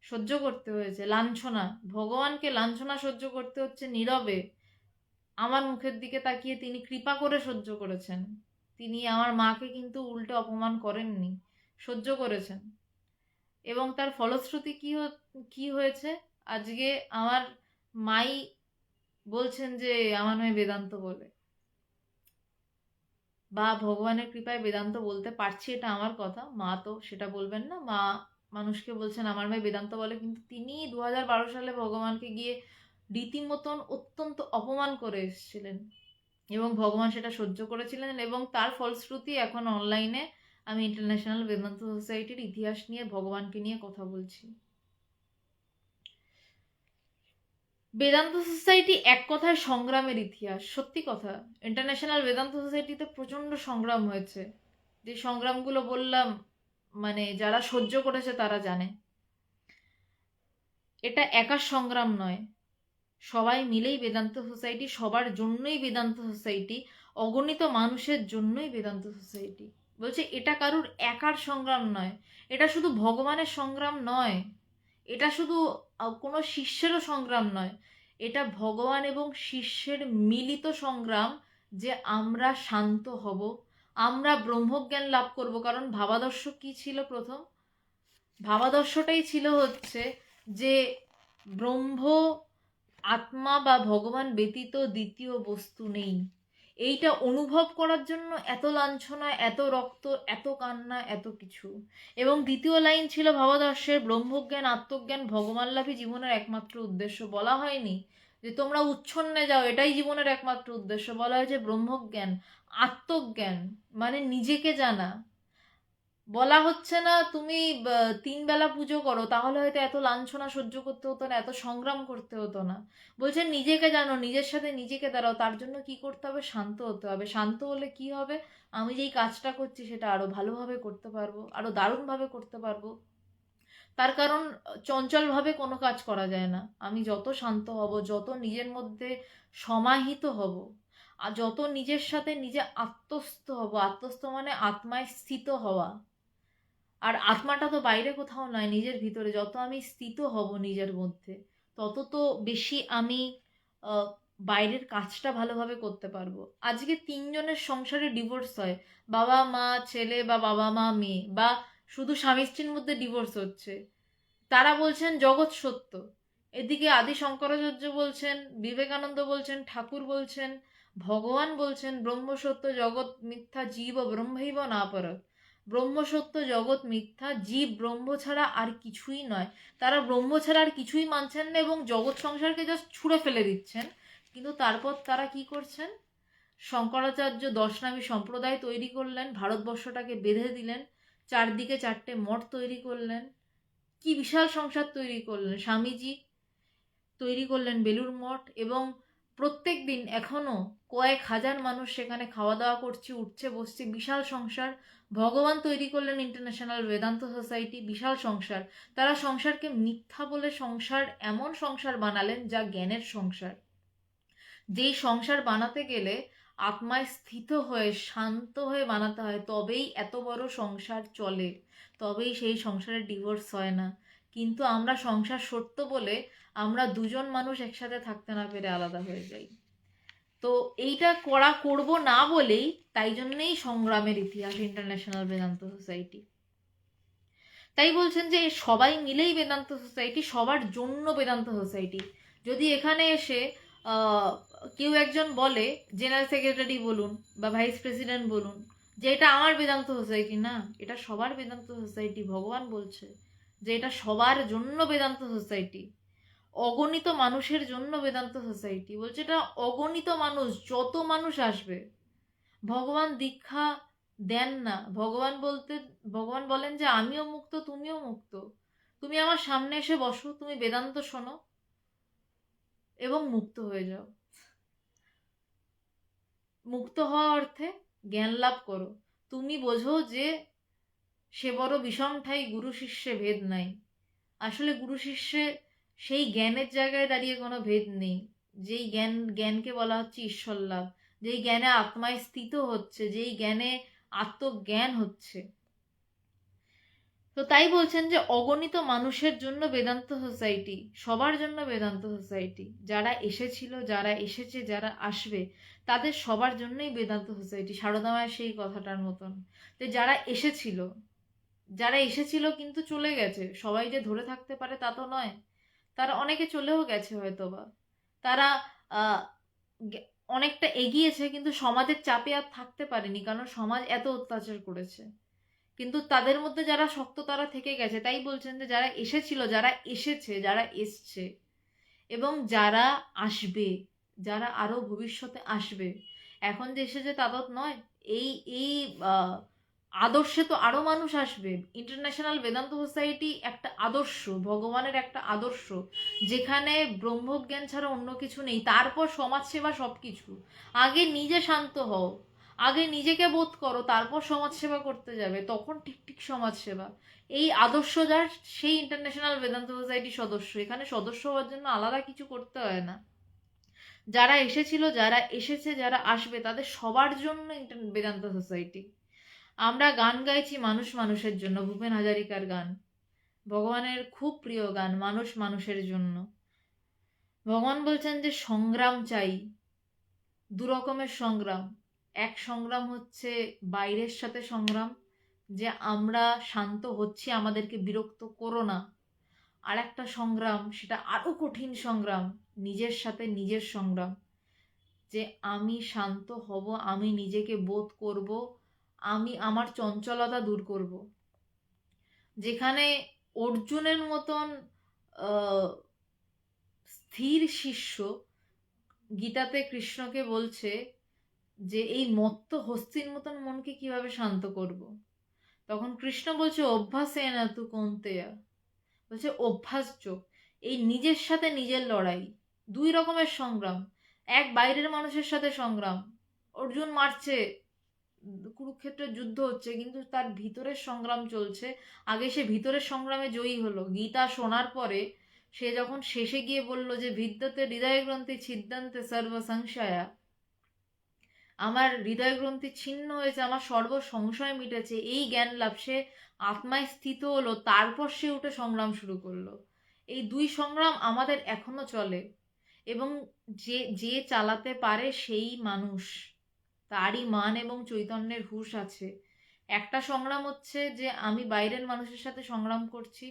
সহ্য করতে হয়েছে লাঞ্ছনা। ভগবানকে লাঞ্ছনা সহ্য করতে হচ্ছে নীরবে। আমার মুখের দিকে তাকিয়ে তিনি কৃপা করে সহ্য করেছেন। তিনি আমার মাকে কিন্তু উল্টে অপমান করেননি, সহ্য করেছেন। এবং তার ফলশ্রুতি কি হয়েছে? আজকে আমার মাই বলছেন যে আমার মেয়ে বেদান্ত বলে, বা ভগবানের কৃপায় বেদান্ত বলতে পারছি, এটা আমার কথা, মা তো সেটা বলবেন না। মা মানুষকে বলছেন আমার মেয়ে বেদান্ত বলে, কিন্তু তিনি 2012 সালে ভগবানকে গিয়ে রীতিমতন অত্যন্ত অপমান করে এসেছিলেন, এবং ভগবান সেটা সহ্য করেছিলেন, এবং তার ফলশ্রুতি এখন অনলাইনে আমি ইন্টারন্যাশনাল বেদান্ত সোসাইটির ইতিহাস নিয়ে, ভগবানকে নিয়ে কথা বলছি। বেদান্ত সোসাইটি এক কথায় সংগ্রামের ইতিহাস, সত্যি কথা। ইন্টারন্যাশনাল বেদান্ত সোসাইটিতে প্রচন্ড সংগ্রাম হয়েছে, যে সংগ্রামগুলো বললাম, মানে যারা সহ্য করেছে তারা জানে। এটা একার সংগ্রাম নয়, সবাই মিলেই বেদান্ত সোসাইটি, সবার জন্যই বেদান্ত সোসাইটি, অগণিত মানুষের জন্যই বেদান্ত সোসাইটি। বলছে এটা কারুর একার সংগ্রাম নয়, এটা শুধু ভগবানের সংগ্রাম নয়, এটা শুধু কোনো শিষ্যেরও সংগ্রাম নয়, এটা ভগবান এবং শিষ্যের মিলিত সংগ্রাম, যে আমরা শান্ত হব, আমরা ব্রহ্মজ্ঞান লাভ করব। কারণ ভাবাদর্শ কি ছিল? প্রথম ভাবাদর্শটাই ছিল হচ্ছে যে ব্রহ্ম, আত্মা বা ভগবান ব্যতীত দ্বিতীয় বস্তু নেই। এইটা অনুভব করার জন্য এত লাঞ্ছনা, এত রক্ত, এত কান্না, এত কিছু। এবং দ্বিতীয় লাইন ছিল ভাবাদর্শের, ব্রহ্মজ্ঞান, আত্মজ্ঞান, ভগবান লাভই জীবনের একমাত্র উদ্দেশ্য। বলা হয়নি যে তোমরা উচ্ছন্নে যাও, এটাই জীবনের একমাত্র উদ্দেশ্য। বলা হয়েছে ব্রহ্মজ্ঞান, আত্মজ্ঞান, মানে নিজেকে জানা। বলা হচ্ছে না তুমি 3 বেলা পুজো করো, তাহলে হয়তো এত লাঞ্ছনা সহ্য করতে হতো না, এত সংগ্রাম করতে হতো না। বলছে নিজেকে জানো, নিজের সাথে নিজেকে দাঁড়াও। তার জন্য কি করতে হবে? শান্ত হতে হবে। শান্ত হলে কি হবে? আমি যেই কাজটা করছি সেটা আরো ভালোভাবে করতে পারবো, আরো দারুণভাবে করতে পারবো। তার কারণ চঞ্চলভাবে কোনো কাজ করা যায় না। আমি যত শান্ত হব, যত নিজের মধ্যে সমাহিত হব, আর যত নিজের সাথে নিজে আত্মস্থ হব, আত্মস্থ মানে আত্মায় স্থিত হওয়া, আর আত্মাটা তো বাইরে কোথাও নয়, নিজের ভিতরে। যত আমি স্থিত হব নিজের মধ্যে, তত তো বেশি আমি বাইরের কাজটা ভালোভাবে করতে পারবো। আজকে 3 জনের সংসারে ডিভোর্স হয়, বাবা মা ছেলে, বা বাবা মা মেয়ে, বা শুধু স্বামী স্ত্রীর মধ্যে ডিভোর্স হচ্ছে। তারা বলছেন জগৎ সত্য, এদিকে আদি শঙ্করাচার্য বলছেন, বিবেকানন্দ বলছেন, ঠাকুর বলছেন, ভগবান বলছেন ব্রহ্ম সত্য জগৎ মিথ্যা জীব ব্রহ্মৈব না পরঃ। ব্রহ্ম সত্য জগৎ মিথ্যা, জীব ব্রহ্ম ছাড়া আর কিছুই নয়। তারা ব্রহ্ম ছাড়া আর কিছুই মানছেন না, এবং জগৎ সংসারকে জাস্ট ছুঁড়ে ফেলে দিচ্ছেন। কিন্তু তারপর তারা কি করছেন? শঙ্করাচার্য 10 নামী সম্প্রদায় তৈরি করলেন, ভারতবর্ষটাকে বেঁধে দিলেন, চারদিকে 4টে মঠ তৈরি করলেন, কি বিশাল সংসার তৈরি করলেন। স্বামীজি তৈরি করলেন বেলুড় মঠ, এবং প্রত্যেক দিন এখনো কয়েক হাজার মানুষ সেখানে খাওয়া দাওয়া করছে, উঠছে বসছে, বিশাল সংসার। ভগবান তৈরি করলেন ইন্টারন্যাশনাল বেদান্ত সোসাইটি, বিশাল সংসার। তারা সংসারকে মিথ্যা বলে সংসার, এমন সংসার বানালেন যা জ্ঞানের সংসার। যেই সংসার বানাতে গেলে আত্মায় স্থিত হয়ে শান্ত হয়ে বানাতে হয়, তবেই এত বড় সংসার চলে, তবেই সেই সংসারে ডিভোর্স হয় না। কিন্তু আমরা সংসার সত্য বলে আমরা 2জন মানুষ একসাথে থাকতে না পেরে আলাদা হয়ে যাই। তো এইটা করব না বলেই, তাই জন্যই সংগ্রামের ইতিহাস ইন্টারন্যাশনাল বেদান্ত সোসাইটি। তাই বলছেন যে সবাই মিলেই বেদান্ত সোসাইটি, সবার জন্য বেদান্ত সোসাইটি। যদি এখানে এসে কেউ একজন বলে, জেনারেল সেক্রেটারি বলুন বা ভাইস প্রেসিডেন্ট বলুন, যে এটা আমার বেদান্ত সোসাইটি, না, এটা সবার বেদান্ত সোসাইটি। ভগবান বলছে যে এটা সবার জন্য বেদান্ত সোসাইটি, অগণিত মানুষের জন্য বেদান্ত সোসাইটি। বলছে এটা অগণিত মানুষ, যত মানুষ আসবে। ভগবান দীক্ষা দেন না, ভগবান বলেন যে আমিও মুক্ত, তুমিও মুক্ত। তুমি আমার সামনে এসে বসো, তুমি বেদান্ত শোনো এবং মুক্ত হয়ে যাও। মুক্ত হওয়া অর্থে জ্ঞান লাভ করো। তুমি বোঝো যে সে বড় বিষম ঠাই, গুরু শিষ্যে ভেদ নাই। আসলে গুরু শিষ্যে সেই জ্ঞানের জায়গায় দাঁড়িয়ে কোনো ভেদ নেই। যেই জ্ঞানকে বলা হচ্ছে ঈশ্বর লাভ, যেই জ্ঞানে আত্মায় স্থিত হচ্ছে, যেই জ্ঞানে আত্মজ্ঞান হচ্ছে। তো তাই বলছেন যে অগণিত মানুষের জন্য বেদান্ত সোসাইটি, সবার জন্য বেদান্ত সোসাইটি। যারা এসেছিল, যারা এসেছে, যারা আসবে, তাদের সবার জন্যই বেদান্ত সোসাইটি। সারদা মায়ের সেই কথাটার মতন, যে যারা এসেছিল কিন্তু চলে গেছে, সবাই যে ধরে থাকতে পারে তা তো নয়। তারা অনেকে চলেও গেছে হয়তোবা, তারা আহ, অনেকটা এগিয়েছে, কিন্তু সমাজের চাপে আর থাকতে পারেনি, কারণ সমাজ এত অত্যাচার করেছে। কিন্তু তাদের মধ্যে যারা শক্ত তারা থেকে গেছে, তাই বলছেন যে যারা এসেছিল, যারা এসেছে, যারা এসছে এবং যারা আসবে, যারা আরো ভবিষ্যতে আসবে, এখন যে এসেছে তা তো নয়। এই এই আহ, আদর্শে তো আরো মানুষ আসবে। ইন্টারন্যাশনাল বেদান্ত সোসাইটি একটা আদর্শ, ভগবানের একটা আদর্শ, যেখানে ব্রহ্মজ্ঞান ছাড়া অন্য কিছু নেই। তারপর সমাজসেবা সবকিছু। আগে নিজে শান্ত হও, আগে নিজেকে বোধ করো, তারপর সমাজসেবা করতে যাবে, তখন ঠিক ঠিক সমাজসেবা। এই আদর্শ যার, সেই ইন্টারন্যাশনাল বেদান্ত সোসাইটি সদস্য। এখানে সদস্য হওয়ার জন্য আলাদা কিছু করতে হয় না। যারা এসেছিল, যারা এসেছে, যারা আসবে, তাদের সবার জন্য বেদান্ত সোসাইটি। আমরা গান গাইছি মানুষ মানুষের জন্য, ভূপেন হাজারিকার গান, ভগবানের খুব প্রিয় গান, মানুষ মানুষের জন্য। ভগবান বলছেন যে সংগ্রাম চাই, দু রকমের সংগ্রাম। এক সংগ্রাম হচ্ছে বাইরের সাথে সংগ্রাম, যে আমরা শান্ত হচ্ছি, আমাদেরকে বিরক্ত করো না। আর একটা সংগ্রাম, সেটা আরো কঠিন সংগ্রাম, নিজের সাথে নিজের সংগ্রাম, যে আমি শান্ত হব, আমি নিজেকে বোধ করব, আমি আমার চঞ্চলতা দূর করব। যেখানে অর্জুনের মতন স্থির শিষ্য গীতাতে কৃষ্ণকে বলছে যে এই মত্ত হস্তির মতন মনকে কিভাবে শান্ত করব। তখন কৃষ্ণ বলছে অভ্যাসে না তু কৌন্তেয়া, বলছে অভ্যাস যোগ। এই নিজের সাথে নিজের লড়াই, দুই রকমের সংগ্রাম। এক বাইরের মানুষের সাথে সংগ্রাম, অর্জুন মারছে, কুরুক্ষেত্রের যুদ্ধ হচ্ছে, কিন্তু তার ভিতরের সংগ্রাম চলছে। আগে সে ভিতরের সংগ্রামে জয়ী হলো। গীতা শোনার পরে সে যখন শেষে গিয়ে বলল যে বিদ্যতে হৃদয় গ্রন্থি ছিদ্দান্তে সর্ব সংশয়া, আমার হৃদয় গ্রন্থি ছিন্ন হয়েছে, আমার সর্ব সংশয় মিটেছে, এই জ্ঞান লাভ, সে আত্মায় স্থিত হলো, তারপর সে উঠে সংগ্রাম শুরু করলো। এই দুই সংগ্রাম আমাদের এখনো চলে, এবং যে যে চালাতে পারে সেই মানুষ, তারই মান এবং চৈতন্যের হুঁশ আছে। একটা সংগ্রাম হচ্ছে যে আমি বাইরের মানুষের সাথে সংগ্রাম করছি,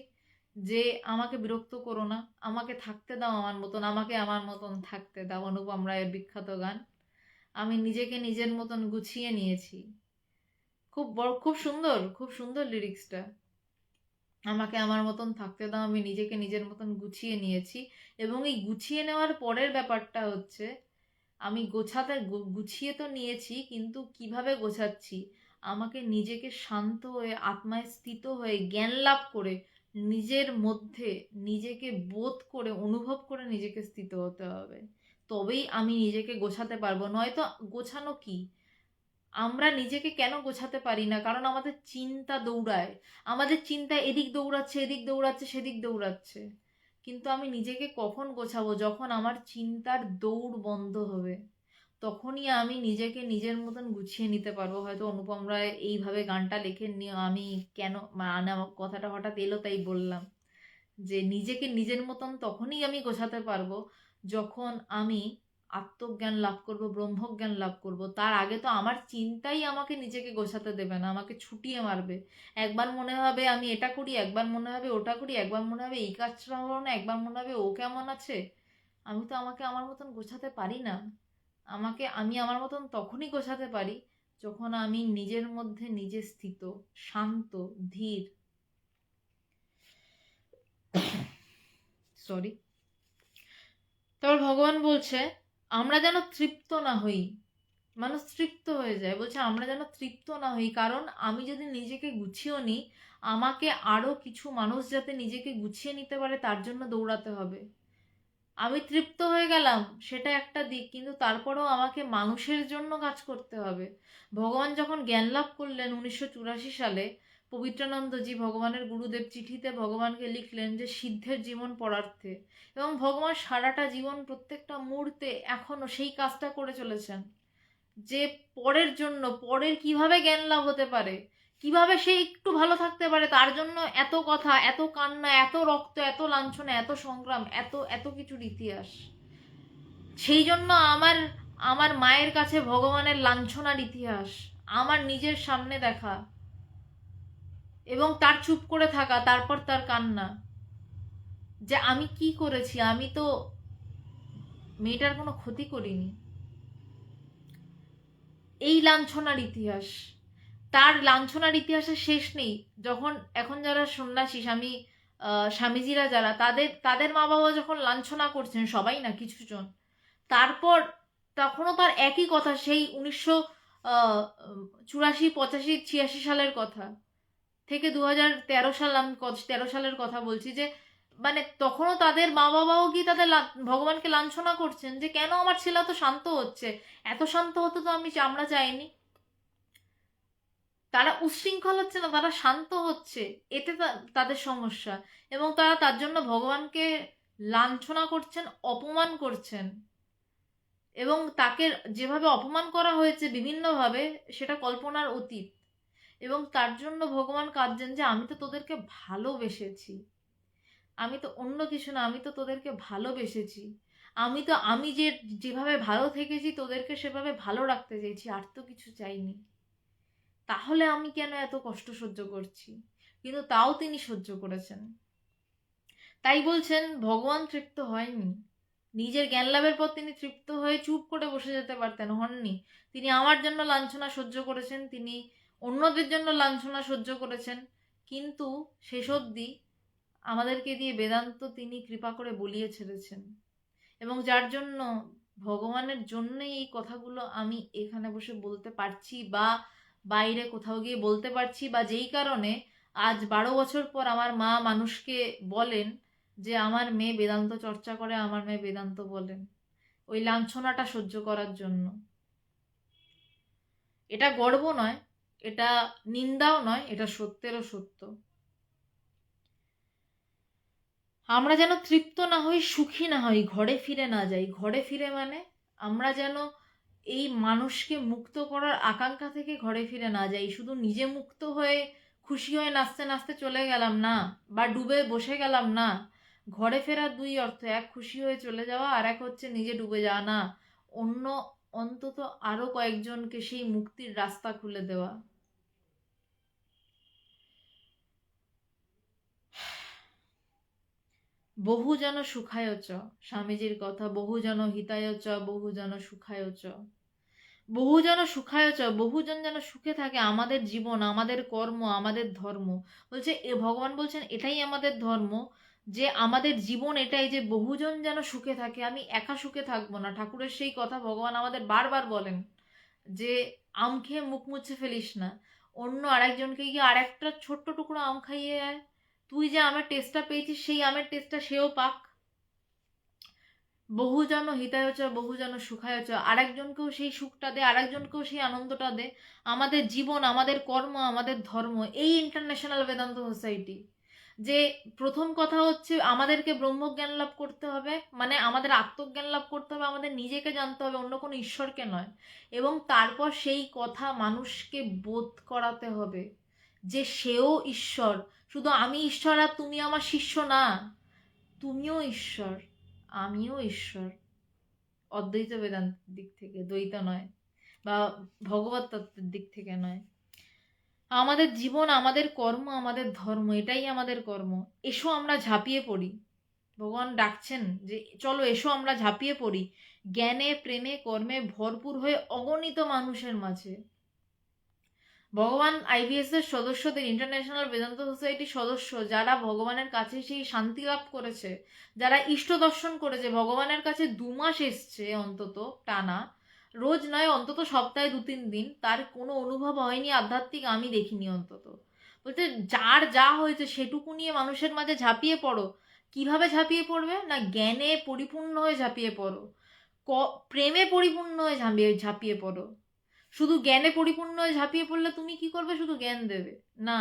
যে আমাকে বিরক্ত করো না, আমাকে থাকতে দাও আমার মতন, আমাকে আমার মতন থাকতে দাও, অনুপম রায়ের বিখ্যাত গান। আমি নিজেকে নিজের মতন গুছিয়ে নিয়েছি। খুব বড়, খুব সুন্দর, খুব সুন্দর লিরিক্সটা। আমাকে আমার মতন থাকতে দাও, আমি নিজেকে নিজের মতন গুছিয়ে নিয়েছি। এবং এই গুছিয়ে নেওয়ার পরের ব্যাপারটা হচ্ছে, আমি গুছিয়ে তো নিয়েছি, কিন্তু কিভাবে গোছাচ্ছি, আমাকে নিজেকে শান্ত হয়ে, আত্মায় স্থিত হয়ে, জ্ঞান লাভ করে, নিজের মধ্যে নিজেকে বোধ করে, অনুভব করে নিজেকে স্থিত হতে হবে। তবেই আমি নিজেকে গোছাতে পারবো। নয়তো গোছানো কি? আমরা নিজেকে কেন গোছাতে পারি না? কারণ আমাদের চিন্তা দৌড়ায়, আমাদের চিন্তা এদিক দৌড়াচ্ছে, এদিক দৌড়াচ্ছে, সেদিক দৌড়াচ্ছে। কিন্তু আমি নিজেকে কখন গোছাবো? যখন আমার চিন্তার দৌড় বন্ধ হবে, তখনই আমি নিজেকে নিজের মতন গুছিয়ে নিতে পারবো। হয়তো অনুপম রায় এইভাবে গানটা লেখেননি, আমি কেন মানে আমার কথাটা হঠাৎ এলো তাই বললাম, যে নিজেকে নিজের মতন তখনই আমি গোছাতে পারবো যখন আমি আত্মজ্ঞান লাভ করব, ব্রহ্মজ্ঞান লাভ করব। তার আগে তো আমার চিন্তাই আমাকে নিজেকে গোছাতে দেবে না, আমাকে ছুটিয়ে মারবে। একবার মনে হবে আমি এটা করি, একবার মনে হবে ওটা করি, একবার মনে হবে এই কাজটা হলো না, একবার মনে হবে ও কেমন আছে। আমি তো আমাকে আমার মতন গোছাতে পারি না। আমি আমার মতন তখনই গোছাতে পারি যখন আমি নিজের মধ্যে নিজে স্থিত, শান্ত, ধীর। সরি। তারপর ভগবান বলছে আমরা যেন তৃপ্ত না হই। মানুষ তৃপ্ত হয়ে যায়, বলছে আমরা যেন তৃপ্ত না হই, কারণ আমি যদি নিজেকে গুছিয়েও নিই, আমাকে আরো কিছু মানুষ যাতে নিজেকে গুছিয়ে নিতে পারে তার জন্য দৌড়াতে হবে। আমি তৃপ্ত হয়ে গেলাম সেটা একটা দিক, কিন্তু তারপরেও আমাকে মানুষের জন্য কাজ করতে হবে। ভগবান যখন জ্ঞান লাভ করলেন 1984 সালে, পবিত্রানন্দজি ভগবানের গুরুদেব চিঠিতে ভগবানকে লিখলেন যে সিদ্ধের জীবন পরার্থে, এবং ভগবান সারাটা জীবন, প্রত্যেকটা মুহূর্তে এখনো সেই কাজটা করে চলেছেন, যে পরের জন্য, পরের কিভাবে জ্ঞান লাভ হতে পারে, কিভাবে সে একটু ভালো থাকতে পারে, তার জন্য এত কথা, এত কান্না, এত রক্ত, এত লাঞ্ছনা, এত সংগ্রাম, এত এত কিছুর ইতিহাস। সেই জন্য আমার আমার মায়ের কাছে ভগবানের লাঞ্ছনার ইতিহাস আমার নিজের সামনে দেখা, এবং তার চুপ করে থাকা, তারপর তার কান্না, যে আমি কি করেছি, আমি তো মেয়েটার কোনো ক্ষতি করিনি। এই লাঞ্ছনার ইতিহাস, তার লাঞ্ছনার ইতিহাসের শেষ নেই। যখন এখন যারা সন্ন্যাসী স্বামীজিরা যারা তাদের তাদের মা বাবা যখন লাঞ্ছনা করছেন, সবাই না, কিছু জন, তারপর তখনও তার একই কথা, সেই 1984, 85, 86 সালের কথা থেকে 2013 সাল, আমি 13 সালের কথা বলছি, যে মানে তখনও তাদের মা বাবাও কি তাদের ভগবানকে লাঞ্ছনা করছেন যে কেন আমার ছেলে তো শান্ত হচ্ছে, এত শান্ত হতে তো আমরা চাইনি। তারা উচ্ছৃঙ্খল হচ্ছে না, তারা শান্ত হচ্ছে, এতে তাদের সমস্যা। এবং তারা তার জন্য ভগবানকে লাঞ্ছনা করছেন, অপমান করছেন। এবং তাকে যেভাবে অপমান করা হয়েছে বিভিন্নভাবে, সেটা কল্পনার অতীত। এবং তার জন্য ভগবান কাঁদছেন যে আমি তো তোদেরকে ভালোবেসেছি, আমি তো অন্য কিছু না, আমি তো তোদেরকে ভালোবেসেছি, আমি যেভাবে ভালো থেকেছি তোদেরকে সেভাবে ভালো রাখতে চেয়েছি, আর তো কিছু চাইনি। তাহলে আমি কেন এত কষ্ট সহ্য করছি? কিন্তু তাও তিনি সহ্য করেছেন। তাই বলছেন ভগবান তৃপ্ত হয়নি। নিজের জ্ঞান লাভের পর তিনি তৃপ্ত হয়ে চুপ করে বসে যেতে পারতেন, হননি। তিনি আমার জন্য লাঞ্ছনা সহ্য করেছেন, তিনি অন্যদের জন্য লাঞ্ছনা সহ্য করেছেন, কিন্তু শেষ অবধি আমাদেরকে দিয়ে বেদান্ত তিনি কৃপা করে বলিয়ে ছেড়েছেন। এবং যার জন্য, ভগবানের জন্যই এই কথাগুলো আমি এখানে বসে বলতে পারছি, বা বাইরে কোথাও গিয়ে বলতে পারছি, বা যেই কারণে আজ 12 বছর পর আমার মা মানুষকে বলেন যে আমার মেয়ে বেদান্ত চর্চা করে, আমার মেয়ে বেদান্ত বলেন, ওই লাঞ্ছনাটা সহ্য করার জন্য। এটা গর্ব নয়, এটা নিন্দাও নয়, এটা সত্যেরও সত্য। আমরা যেন তৃপ্ত না হই, সুখী না হই, ঘরে ফিরে না যাই। ঘরে ফিরে মানে আমরা যেন এই মানুষকে মুক্ত করার আকাঙ্ক্ষা থেকে ঘরে ফিরে না যাই। শুধু নিজে মুক্ত হয়ে খুশি হয়ে নাচতে নাচতে চলে গেলাম না, বা ডুবে বসে গেলাম না। ঘরে ফেরার দুই অর্থ, এক খুশি হয়ে চলে যাওয়া, আর এক হচ্ছে নিজে ডুবে যাওয়া না, অন্য অন্তত আরো কয়েকজনকে সেই মুক্তির রাস্তা খুলে দেওয়া। বহু জন সুখায় চ, স্বামীজির কথা, বহু জন হিতায় চ, বহু জন সুখায় চ। বহুজন সুখায় চ, বহুজন যেন সুখে থাকে। আমাদের জীবন, আমাদের কর্ম, আমাদের ধর্ম, বলছে ভগবান বলছেন এটাই আমাদের ধর্ম, যে আমাদের জীবন এটাই, যে বহুজন যেন সুখে থাকে। আমি একা সুখে থাকবো না। ঠাকুরের সেই কথা ভগবান আমাদের বারবার বলেন যে আম খেয়ে মুখ মুছে ফেলিস না, অন্য আরেকজনকে গিয়ে আরেকটা ছোট্ট টুকরো আম খাইয়ে আয়, তুই যে আমের টেস্টটা পেয়েছিস সেই আমের টেস্টটা সেও পাক। বহুজন হিতায় চ, বহুজন সুখায় চ, আরেকজনকেও সেই সুখটা দে, আরেকজনকেও সেই আনন্দটা দে। আমাদের জীবন, আমাদের কর্ম, আমাদের ধর্ম, এই ইন্টারন্যাশনাল বেদান্ত সোসাইটি। যে প্রথম কথা হচ্ছে আমাদেরকে ব্রহ্মজ্ঞান লাভ করতে হবে, মানে আমাদের আত্মজ্ঞান লাভ করতে হবে, আমাদের নিজেকে জানতে হবে, অন্য কোনো ঈশ্বরকে নয়। এবং তারপর সেই কথা মানুষকে বোধ করাতে হবে যে সেও ঈশ্বর। শুধু আমি ঈশ্বর আর তুমি আমার শিষ্য না, তুমিও ঈশ্বর, আমিও ঈশ্বর। অদ্বৈত বেদান্তের দিক থেকে, দ্বৈত নয়, বা ভগবত তত্ত্বের দিক থেকে নয়। আমাদের জীবন, আমাদের কর্ম, আমাদের ধর্ম, এটাই আমাদের কর্ম। এসো আমরা ঝাঁপিয়ে পড়ি। ভগবান ডাকছেন যে চলো এসো আমরা ঝাঁপিয়ে পড়ি জ্ঞানে, প্রেমে, কর্মে ভরপুর হয়ে অগণিত মানুষের মাঝে। ভগবান আইভিএস এর সদস্যদের, ইন্টারন্যাশনাল বেদান্ত সোসাইটির সদস্য যারা ভগবানের কাছে সেই শান্তি লাভ করেছে, যারা ইষ্ট দর্শন করেছে, ভগবানের কাছে 2 মাস এসছে অন্তত টানা, রোজ নয়, অন্তত সপ্তাহে 2-3 দিন, তার কোনো অনুভব হয়নি আধ্যাত্মিক, আমি দেখিনি অন্তত। বলতে যার যা হয়েছে সেটুকু নিয়ে মানুষের মাঝে ঝাঁপিয়ে পড়ো। কিভাবে ঝাঁপিয়ে পড়বে না, জ্ঞানে পরিপূর্ণ হয়ে ঝাঁপিয়ে পড়ো, প্রেমে পরিপূর্ণ হয়ে ঝাঁপিয়ে পড়ো। শুধু জ্ঞানে পরিপূর্ণ হয়ে ঝাঁপিয়ে পড়লে তুমি কি করবে, শুধু জ্ঞান দেবে না,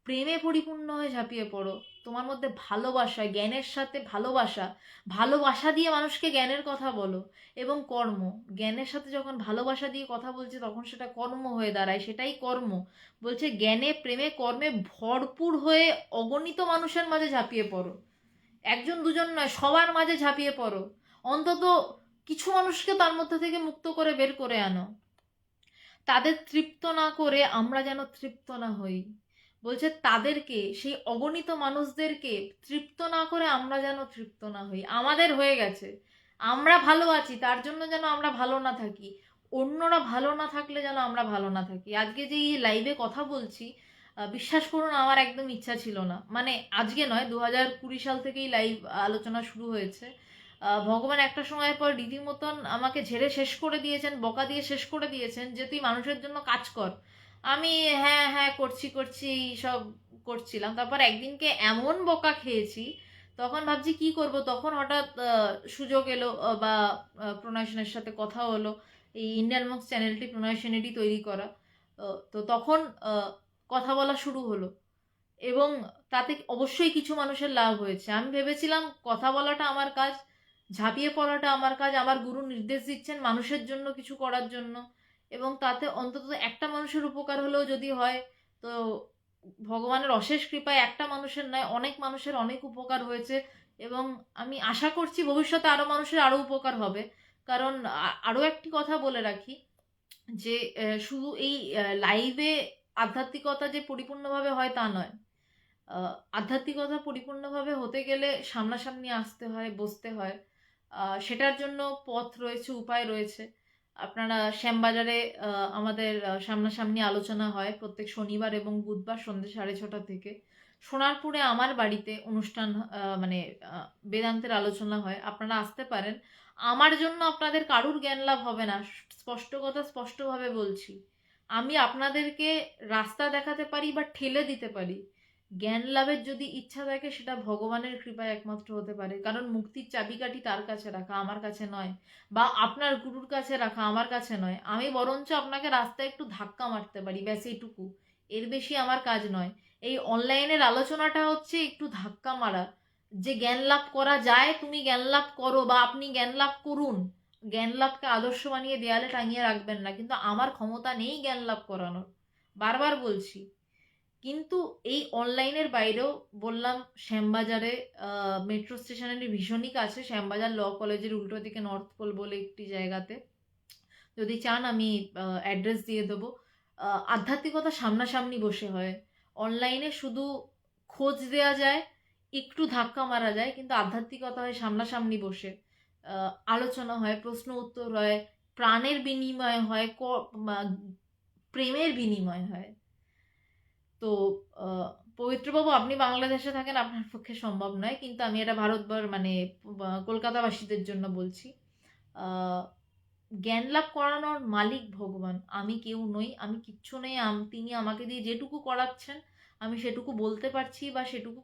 প্রেমে পরিপূর্ণ হয়ে ঝাঁপিয়ে পড়ো। তোমার মধ্যে ভালোবাসা, জ্ঞানের সাথে ভালোবাসা, ভালোবাসা দিয়ে মানুষকে জ্ঞানের কথা বলো। এবং কর্ম, জ্ঞানের সাথে যখন ভালোবাসা দিয়ে কথা বলছে তখন সেটা কর্ম হয়ে দাঁড়ায়, সেটাই কর্ম। বলছে জ্ঞানে, প্রেমে, কর্মে ভরপুর হয়ে অগণিত মানুষের মাঝে ঝাঁপিয়ে পড়ো। একজন দুজন নয়, সবার মাঝে ঝাঁপিয়ে পড়ো। অন্তত কিছু মানুষকে তার মধ্যে থেকে মুক্ত করে বের করে আনো। তাদের তৃপ্ত না করে আমরা যেন তৃপ্ত না হই। বলছে তাদেরকে, সেই অগণিত মানুষদেরকে তৃপ্ত না করে আমরা যেন তৃপ্ত না হই। আমাদের হয়ে গেছে, আমরা ভালো আছি, তার জন্য যেন আমরা ভালো না থাকি, অন্যরা ভালো না থাকলে যেন আমরা ভালো না থাকি। আজকে যে এই লাইভে কথা বলছি, বিশ্বাস করুন আমার একদম ইচ্ছা ছিল না, মানে আজকে নয়, 2020 সাল থেকেই লাইভ আলোচনা শুরু হয়েছে। ভগবান একটা সময়ের পর রীতিমতন আমাকে ঝেড়ে শেষ করে দিয়েছেন, বকা দিয়ে শেষ করে দিয়েছেন যে তুই মানুষের জন্য কাজ কর। আমি হ্যাঁ হ্যাঁ করছি করছি সব করছিলাম, তারপর একদিনকে এমন বকা খেয়েছি, তখন ভাবছি কি করব, তখন হঠাৎ সুযোগ এলো, বা প্রণয় সাথে কথা হলো, এই ইন্ডিয়ান মক্স চ্যানেলটি প্রণয় সেনেরই তৈরি করা। তো তখন কথা বলা শুরু হলো, এবং তাতে অবশ্যই কিছু মানুষের লাভ হয়েছে। আমি ভেবেছিলাম কথা বলাটা আমার কাজ, ঝাঁপিয়ে পড়াটা আমার কাজ, আমার গুরু নির্দেশ দিচ্ছেন মানুষের জন্য কিছু করার জন্য, এবং তাতে অন্তত একটা মানুষের উপকার হলেও যদি হয়, তো ভগবানের অশেষ কৃপায় একটা মানুষের নয়, অনেক মানুষের অনেক উপকার হয়েছে। এবং আমি আশা করছি ভবিষ্যতে আরও মানুষের আরও উপকার হবে। কারণ আরও একটি কথা বলে রাখি, যে শুধু এই লাইভে আধ্যাত্মিকতা যে পরিপূর্ণভাবে হয় তা নয়। আধ্যাত্মিকতা পরিপূর্ণভাবে হতে গেলে সামনাসামনি আসতে হয়, বসতে হয়। সেটার জন্য পথ রয়েছে, উপায় রয়েছে। আপনারা শ্যামবাজারে আমাদের সামনাসামনি আলোচনা হয় প্রত্যেক শনিবার এবং বুধবার সন্ধ্যে 6:30 থেকে। সোনারপুরে আমার বাড়িতে অনুষ্ঠান, মানে বেদান্তের আলোচনা হয়, আপনারা আসতে পারেন। আমার জন্য আপনাদের কারুর জ্ঞান লাভ হবে না, স্পষ্ট কথা স্পষ্টভাবে বলছি। আমি আপনাদেরকে রাস্তা দেখাতে পারি বা ঠেলে দিতে পারি, জ্ঞান লাভের যদি ইচ্ছা থাকে সেটা ভগবানের কৃপায় একমাত্র হতে পারে। কারণ মুক্তির চাবিকাঠি তার কাছে রাখা, আমার কাছে নয়, বা আপনার গুরুর কাছে রাখা, আমার কাছে নয়। আমি বরঞ্চ আপনাকে রাস্তায় একটু ধাক্কা মারতে পারি, ব্যাস এইটুকু, এর বেশি আমার কাজ নয়। এই অনলাইনের আলোচনাটা হচ্ছে একটু ধাক্কা মারা, যে জ্ঞান লাভ করা যায়, তুমি জ্ঞান লাভ করো বা আপনি জ্ঞান লাভ করুন। জ্ঞান লাভকে আদর্শ বানিয়ে দেয়ালে টাঙিয়ে রাখবেন না, কিন্তু আমার ক্ষমতা নেই জ্ঞান লাভ করানোর, বারবার বলছি। কিন্তু এই অনলাইনের বাইরেও বললাম, শ্যামবাজারে মেট্রো স্টেশনের ভীষণই কাছে, শ্যামবাজার ল কলেজের উল্টো দিকে নর্থ পোল বলে একটি জায়গাতে, যদি চান আমি অ্যাড্রেস দিয়ে দেবো। আধ্যাত্মিকতা সামনাসামনি বসে হয়, অনলাইনে শুধু খোঁজ দেওয়া যায়, একটু ধাক্কা মারা যায়, কিন্তু আধ্যাত্মিকতা হয় সামনাসামনি বসে। আলোচনা হয়, প্রশ্ন উত্তর হয়, প্রাণের বিনিময় হয়, প্রেমের বিনিময় হয়। তো পবিত্রবাবু, আপনি বাংলাদেশে থাকেন, আপনার পক্ষে সম্ভব নয়, কিন্তু আমি এটা ভারতবর্ষ, মানে কলকাতাবাসীদের জন্য বলছি। জ্ঞান লাভ করানোর মালিক ভগবান, আমি কেউ নই, আমি কিচ্ছু নই। তিনি আমাকে দিয়ে যেটুকু করাচ্ছেন আমি সেটুকু বলতে পারছি, বা সেটুকু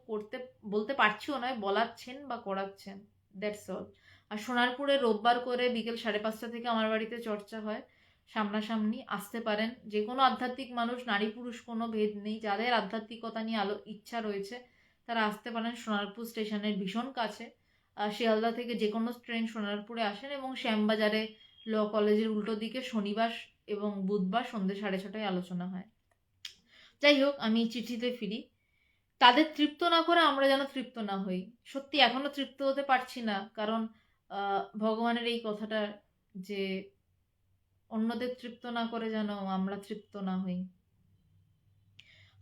বলতে পারছিও নয়, বলাচ্ছেন বা করাচ্ছেন, দ্যাটস অল। আর সোনারপুরে রোববার করে বিকেল 5:30 থেকে আমার বাড়িতে চর্চা হয়, সামনাসামনি আসতে পারেন। যে কোনো আধ্যাত্মিক মানুষ, নারী পুরুষ কোনো ভেদ নেই, যাদের আধ্যাত্মিকতা নিয়ে ইচ্ছা রয়েছে তারা আসতে পারেন। সোনারপুর স্টেশনের ভীষণ কাছে, শিয়ালদা থেকে যে কোনো ট্রেন সোনারপুরে আসেন, এবং শ্যামবাজারে ল কলেজের উল্টো দিকে শনিবার এবং বুধবার সন্ধ্যে 6:30 আলোচনা হয়। যাই হোক, আমি চিঠিতে ফিরি। তাদের তৃপ্ত না করে আমরা যেন তৃপ্ত না হই। সত্যি এখনো তৃপ্ত হতে পারছি না, কারণ ভগবানের এই কথাটা, যে অন্যদের তৃপ্ত না করে যেন আমরা তৃপ্ত না হই।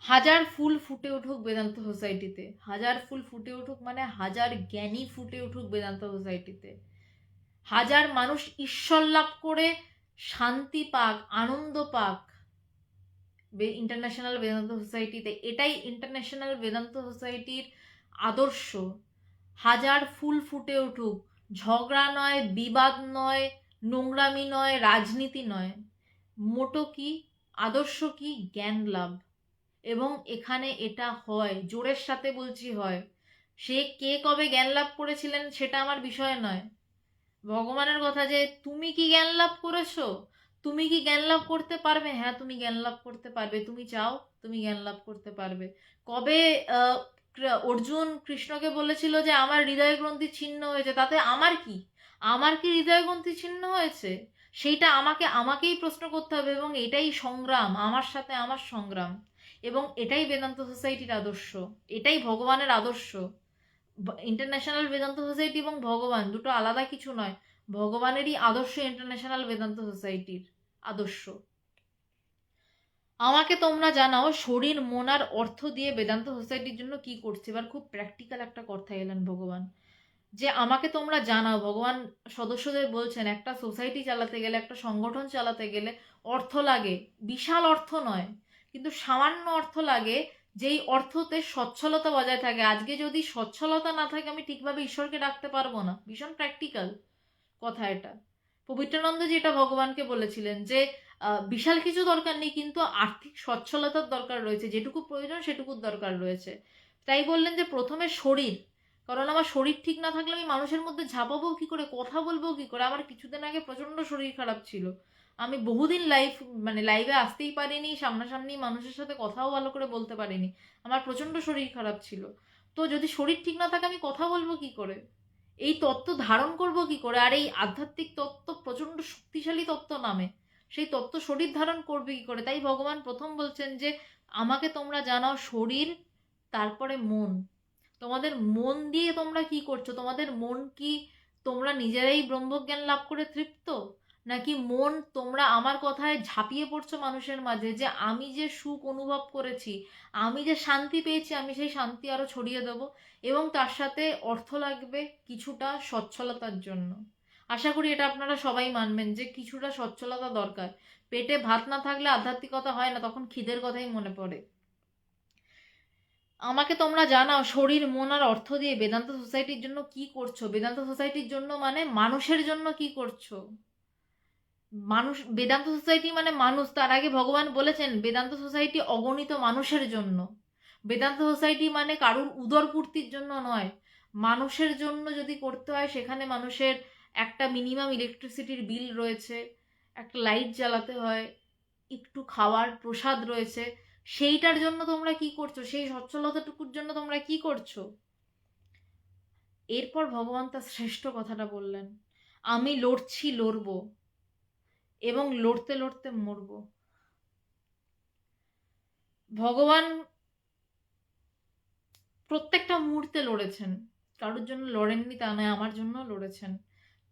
হাজার ফুল ফুটে উঠুক বেদান্ত সোসাইটিতে, হাজার ফুল ফুটে উঠুক মানে হাজার জ্ঞানী ফুটে উঠুক বেদান্ত সোসাইটিতে, হাজার মানুষ ঈশ্বর লাভ করে শান্তি পাক, আনন্দ পাক ইন্টারন্যাশনাল বেদান্ত সোসাইটিতে। এটাই ইন্টারন্যাশনাল বেদান্ত সোসাইটির আদর্শ। হাজার ফুল ফুটে উঠুক, ঝগড়া নয়, বিবাদ নয়, নোংরামি নয়, রাজনীতি নয়, মোটো কি আদর্শ, কি জ্ঞান লাভ। এবং এখানে এটা হয়, জোরের সাথে বলছি হয়। সে কে কবে জ্ঞান লাভ করেছিলেন সেটা আমার বিষয় নয়, ভগবানের কথা, যে তুমি কি জ্ঞান লাভ করেছো, তুমি কি জ্ঞান লাভ করতে পারবে, হ্যাঁ তুমি জ্ঞান লাভ করতে পারবে, তুমি চাও তুমি জ্ঞান লাভ করতে পারবে। কবে অর্জুন কৃষ্ণকে বলেছিল যে আমার হৃদয় গ্রন্থি ছিন্ন হয়েছে, তাতে আমার কি, আমার কি হৃদয় গ্রন্থি ছিন্ন হয়েছে, সেইটা আমাকেই প্রশ্ন করতে হবে। এবং এটাই সংগ্রাম, আমার সাথে আমার সংগ্রাম, এবং এটাই বেদান্ত সোসাইটির আদর্শ, এটাই ভগবানের আদর্শ। ইন্টারন্যাশনাল বেদান্ত সোসাইটি এবং ভগবান দুটো আলাদা কিছু নয়, ভগবানেরই আদর্শ ইন্টারন্যাশনাল বেদান্ত সোসাইটির আদর্শ। আমাকে তোমরা জানাও শরীর মন আর অর্থ দিয়ে বেদান্ত সোসাইটির জন্য কি করছে। এবার খুব প্র্যাকটিক্যাল একটা কথা এলেন ভগবান, যে আমাকে তোমরা জানাও। ভগবান সদস্যদের বলছেন একটা সোসাইটি চালাতে গেলে, একটা সংগঠন চালাতে গেলে অর্থ লাগে, বিশাল অর্থ নয়, কিন্তু সামান্য অর্থ লাগে, যেই অর্থতে সচ্ছলতা বজায় থাকে। আজকে যদি সচ্ছলতা না থাকে আমি ঠিকভাবে ঈশ্বরকে ডাকতে পারবো না। ভীষণ প্র্যাকটিক্যাল কথা এটা। পবিত্রানন্দ যেটা ভগবানকে বলেছিলেন যে বিশাল কিছু দরকার নেই, কিন্তু আর্থিক সচ্ছলতার দরকার রয়েছে, যেটুকু প্রয়োজন সেটুকুর দরকার রয়েছে। তাই বললেন যে প্রথমে শরীর, কারণ আমার শরীর ঠিক না থাকলে আমি মানুষের মধ্যে ঝাঁপাবো কি করে, কথা বলবো কি করে। আমার কিছুদিন আগে প্রচন্ড শরীর খারাপ ছিল, আমি বহুদিন লাইভে আসতেই পারিনি, সামনাসামনি মানুষের সাথে কথাও ভালো করে বলতে পারিনি, আমার প্রচন্ড শরীর খারাপ ছিল। তো যদি শরীর ঠিক না থাকে আমি কথা বলবো কি করে, এই তত্ত্ব ধারণ করব কি করে। আর এই আধ্যাত্মিক তত্ত্ব প্রচন্ড শক্তিশালী তত্ত্ব নামে, সেই তত্ত্ব শরীর ধারণ করবে কি করে। তাই ভগবান প্রথম বলছেন যে আমাকে তোমরা জানাও শরীর, তারপরে মন। তোমাদের মন দিয়ে তোমরা কি করছো, তোমাদের মন কি তোমরা নিজেরাই ব্রহ্মজ্ঞান লাভ করে তৃপ্ত, নাকি মন তোমরা আমার কথায় ঝাঁপিয়ে পড়ছো মানুষের মাঝে, যে আমি যে সুখ অনুভব করেছি, আমি যে শান্তি পেয়েছি, আমি সেই শান্তি আরো ছড়িয়ে দেবো। এবং তার সাথে অর্থ লাগবে কিছুটা সচ্ছলতার জন্য। আশা করি এটা আপনারা সবাই মানবেন যে কিছুটা সচ্ছলতা দরকার। পেটে ভাত না থাকলে আধ্যাত্মিকতা হয় না, তখন খিদের কথাই মনে পড়ে। আমাকে তোমরা জানাও শরীর মন আর অর্থ দিয়ে বেদান্ত সোসাইটির জন্য কি করছো। বেদান্ত সোসাইটির জন্য মানে মানুষের জন্য কি করছো। মানুষ, বেদান্ত সোসাইটি মানে মানুষ। তার আগে ভগবান বলেছেন বেদান্ত সোসাইটি অগণিত মানুষের জন্য। বেদান্ত সোসাইটি মানে কারুর উদরপূর্তির জন্য নয়, মানুষের জন্য যদি করতে হয় সেখানে মানুষের একটা মিনিমাম ইলেকট্রিসিটির বিল রয়েছে, একটা লাইট জ্বালাতে হয়, একটু খাওয়ার প্রসাদ রয়েছে, সেইটার জন্য তোমরা কি করছো, সেই সচ্ছলতাটুকুর জন্য তোমরা কি করছো। এরপর ভগবান তার শ্রেষ্ঠ কথাটা বললেন, আমি লড়বো এবং লড়তে লড়তে মরবো। ভগবান প্রত্যেকটা মুহূর্তে লড়েছেন, কারোর জন্য লড়েননি তা নয়, আমার জন্য লড়েছেন।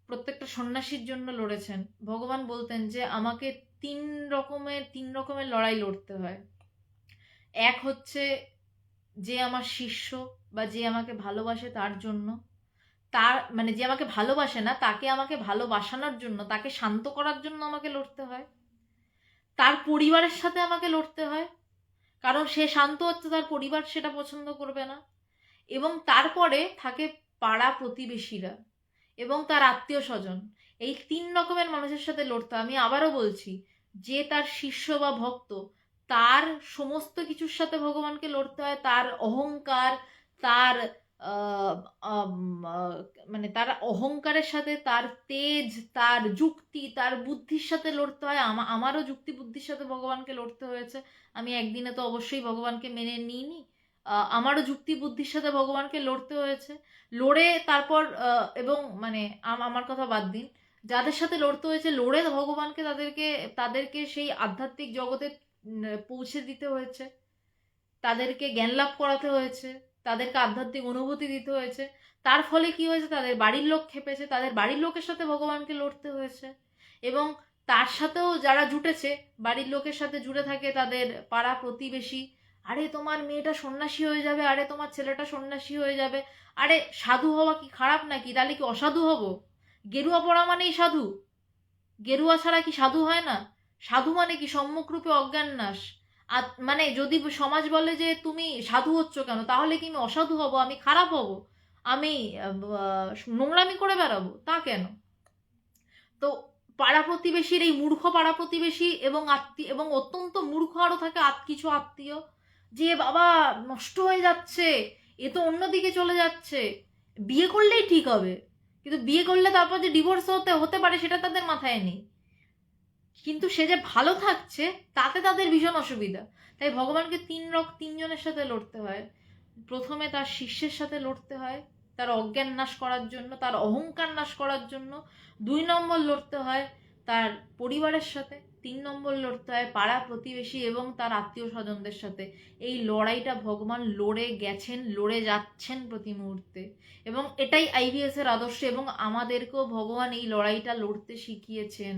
প্রত্যেকটা সন্ন্যাসীর জন্য লড়েছেন। ভগবান বলতেন যে আমাকে তিন রকমের লড়াই লড়তে হয়। এক হচ্ছে যে আমার শিষ্য বা যে আমাকে ভালোবাসে তার জন্য, তার মানে যে আমাকে ভালোবাসে না তাকে আমাকে ভালোবাসানোর জন্য, তাকে শান্ত করার জন্য আমাকে লড়তে হয়। তার পরিবারের সাথে আমাকে লড়তে হয়, কারণ সে শান্ত হচ্ছে, তার পরিবার সেটা পছন্দ করবে না। এবং তারপরে থাকে পাড়া প্রতিবেশীরা এবং তার আত্মীয় স্বজন। এই তিন রকমের মানুষের সাথে লড়তে হয়। আমি আবারও বলছি, যে তার শিষ্য বা ভক্ত, তার সমস্ত কিছুর সাথে ভগবানকে লড়তে হয়। তার অহংকার, তার আহ, আম, আহ, মানে তার অহংকারের সাথে, তার তেজ, তার যুক্তি, তার বুদ্ধির সাথে লড়তে হয়। আমারও যুক্তি বুদ্ধির সাথে ভগবানকে লড়তে হয়েছে। আমি একদিনে তো অবশ্যই ভগবানকে মেনে নিইনি। আমারও যুক্তি বুদ্ধির সাথে ভগবানকে লড়তে হয়েছে। লড়ে তারপর এবং মানে আমার কথা বাদ দিন, যাদের সাথে লড়তে হয়েছে, লড়ে ভগবানকে তাদেরকে সেই আধ্যাত্মিক জগতে পৌঁছে দিতে হয়েছে, তাদেরকে জ্ঞান লাভ করাতে হয়েছে, তাদেরকে আধ্যাত্মিক অনুভূতি দিতে হয়েছে। তার ফলে কি হয়েছে, তাদের বাড়ির লোক খেপেছে, তাদের বাড়ির লোকের সাথে ভগবানকে লড়তে হয়েছে। এবং তার সাথেও যারা জুটেছে, বাড়ির লোকের সাথে জুড়ে থাকে তাদের পাড়া প্রতিবেশী, আরে তোমার মেয়েটা সন্ন্যাসী হয়ে যাবে, আরে তোমার ছেলেটা সন্ন্যাসী হয়ে যাবে, আরে সাধু হওয়া কি খারাপ নাকি, তাহলে কি অসাধু হব, গেরুয়া পড়া মানেই সাধু, গেরুয়া ছাড়া কি সাধু হয় না। সাধু মানে কি সম্মুখরূপে অজ্ঞান নাশ। আর মানে যদি সমাজ বলে যে তুমি সাধু হচ্ছ কেন, তাহলে কি আমি অসাধু হব, আমি খারাপ হব, আমি নোংরামি করে বেড়াবো, তা কেন। তো পাড়া প্রতিবেশীর এই মূর্খ পাড়া প্রতিবেশী এবং আত্মীয়, এবং অত্যন্ত মূর্খ আরও থাকে কিছু আত্মীয়, যে বাবা নষ্ট হয়ে যাচ্ছে, এ তো অন্যদিকে চলে যাচ্ছে, বিয়ে করলেই ঠিক হবে, কিন্তু বিয়ে করলে তারপর যে ডিভোর্স হতে হতে পারে সেটা তাদের মাথায় নেই, কিন্তু সে যে ভালো থাকছে তাতে তাদের ভীষণ অসুবিধা। তাই ভগবানকে তিনজনের সাথে লড়তে হয়। প্রথমে তার শিষ্যের সাথে লড়তে হয়, তার অজ্ঞান নাশ করার জন্য, তার অহংকার নাশ করার জন্য। 2 নম্বর লড়তে হয় তার পরিবারের সাথে। 3 নম্বর লড়তে হয় পাড়া প্রতিবেশী এবং তার আত্মীয় স্বজনদের সাথে। এই লড়াইটা ভগবান লড়ে গেছেন, লড়ে যাচ্ছেন প্রতি মুহূর্তে। এবং এটাই আইভিএস এর আদর্শ, এবং আমাদেরকেও ভগবান এই লড়াইটা লড়তে শিখিয়েছেন।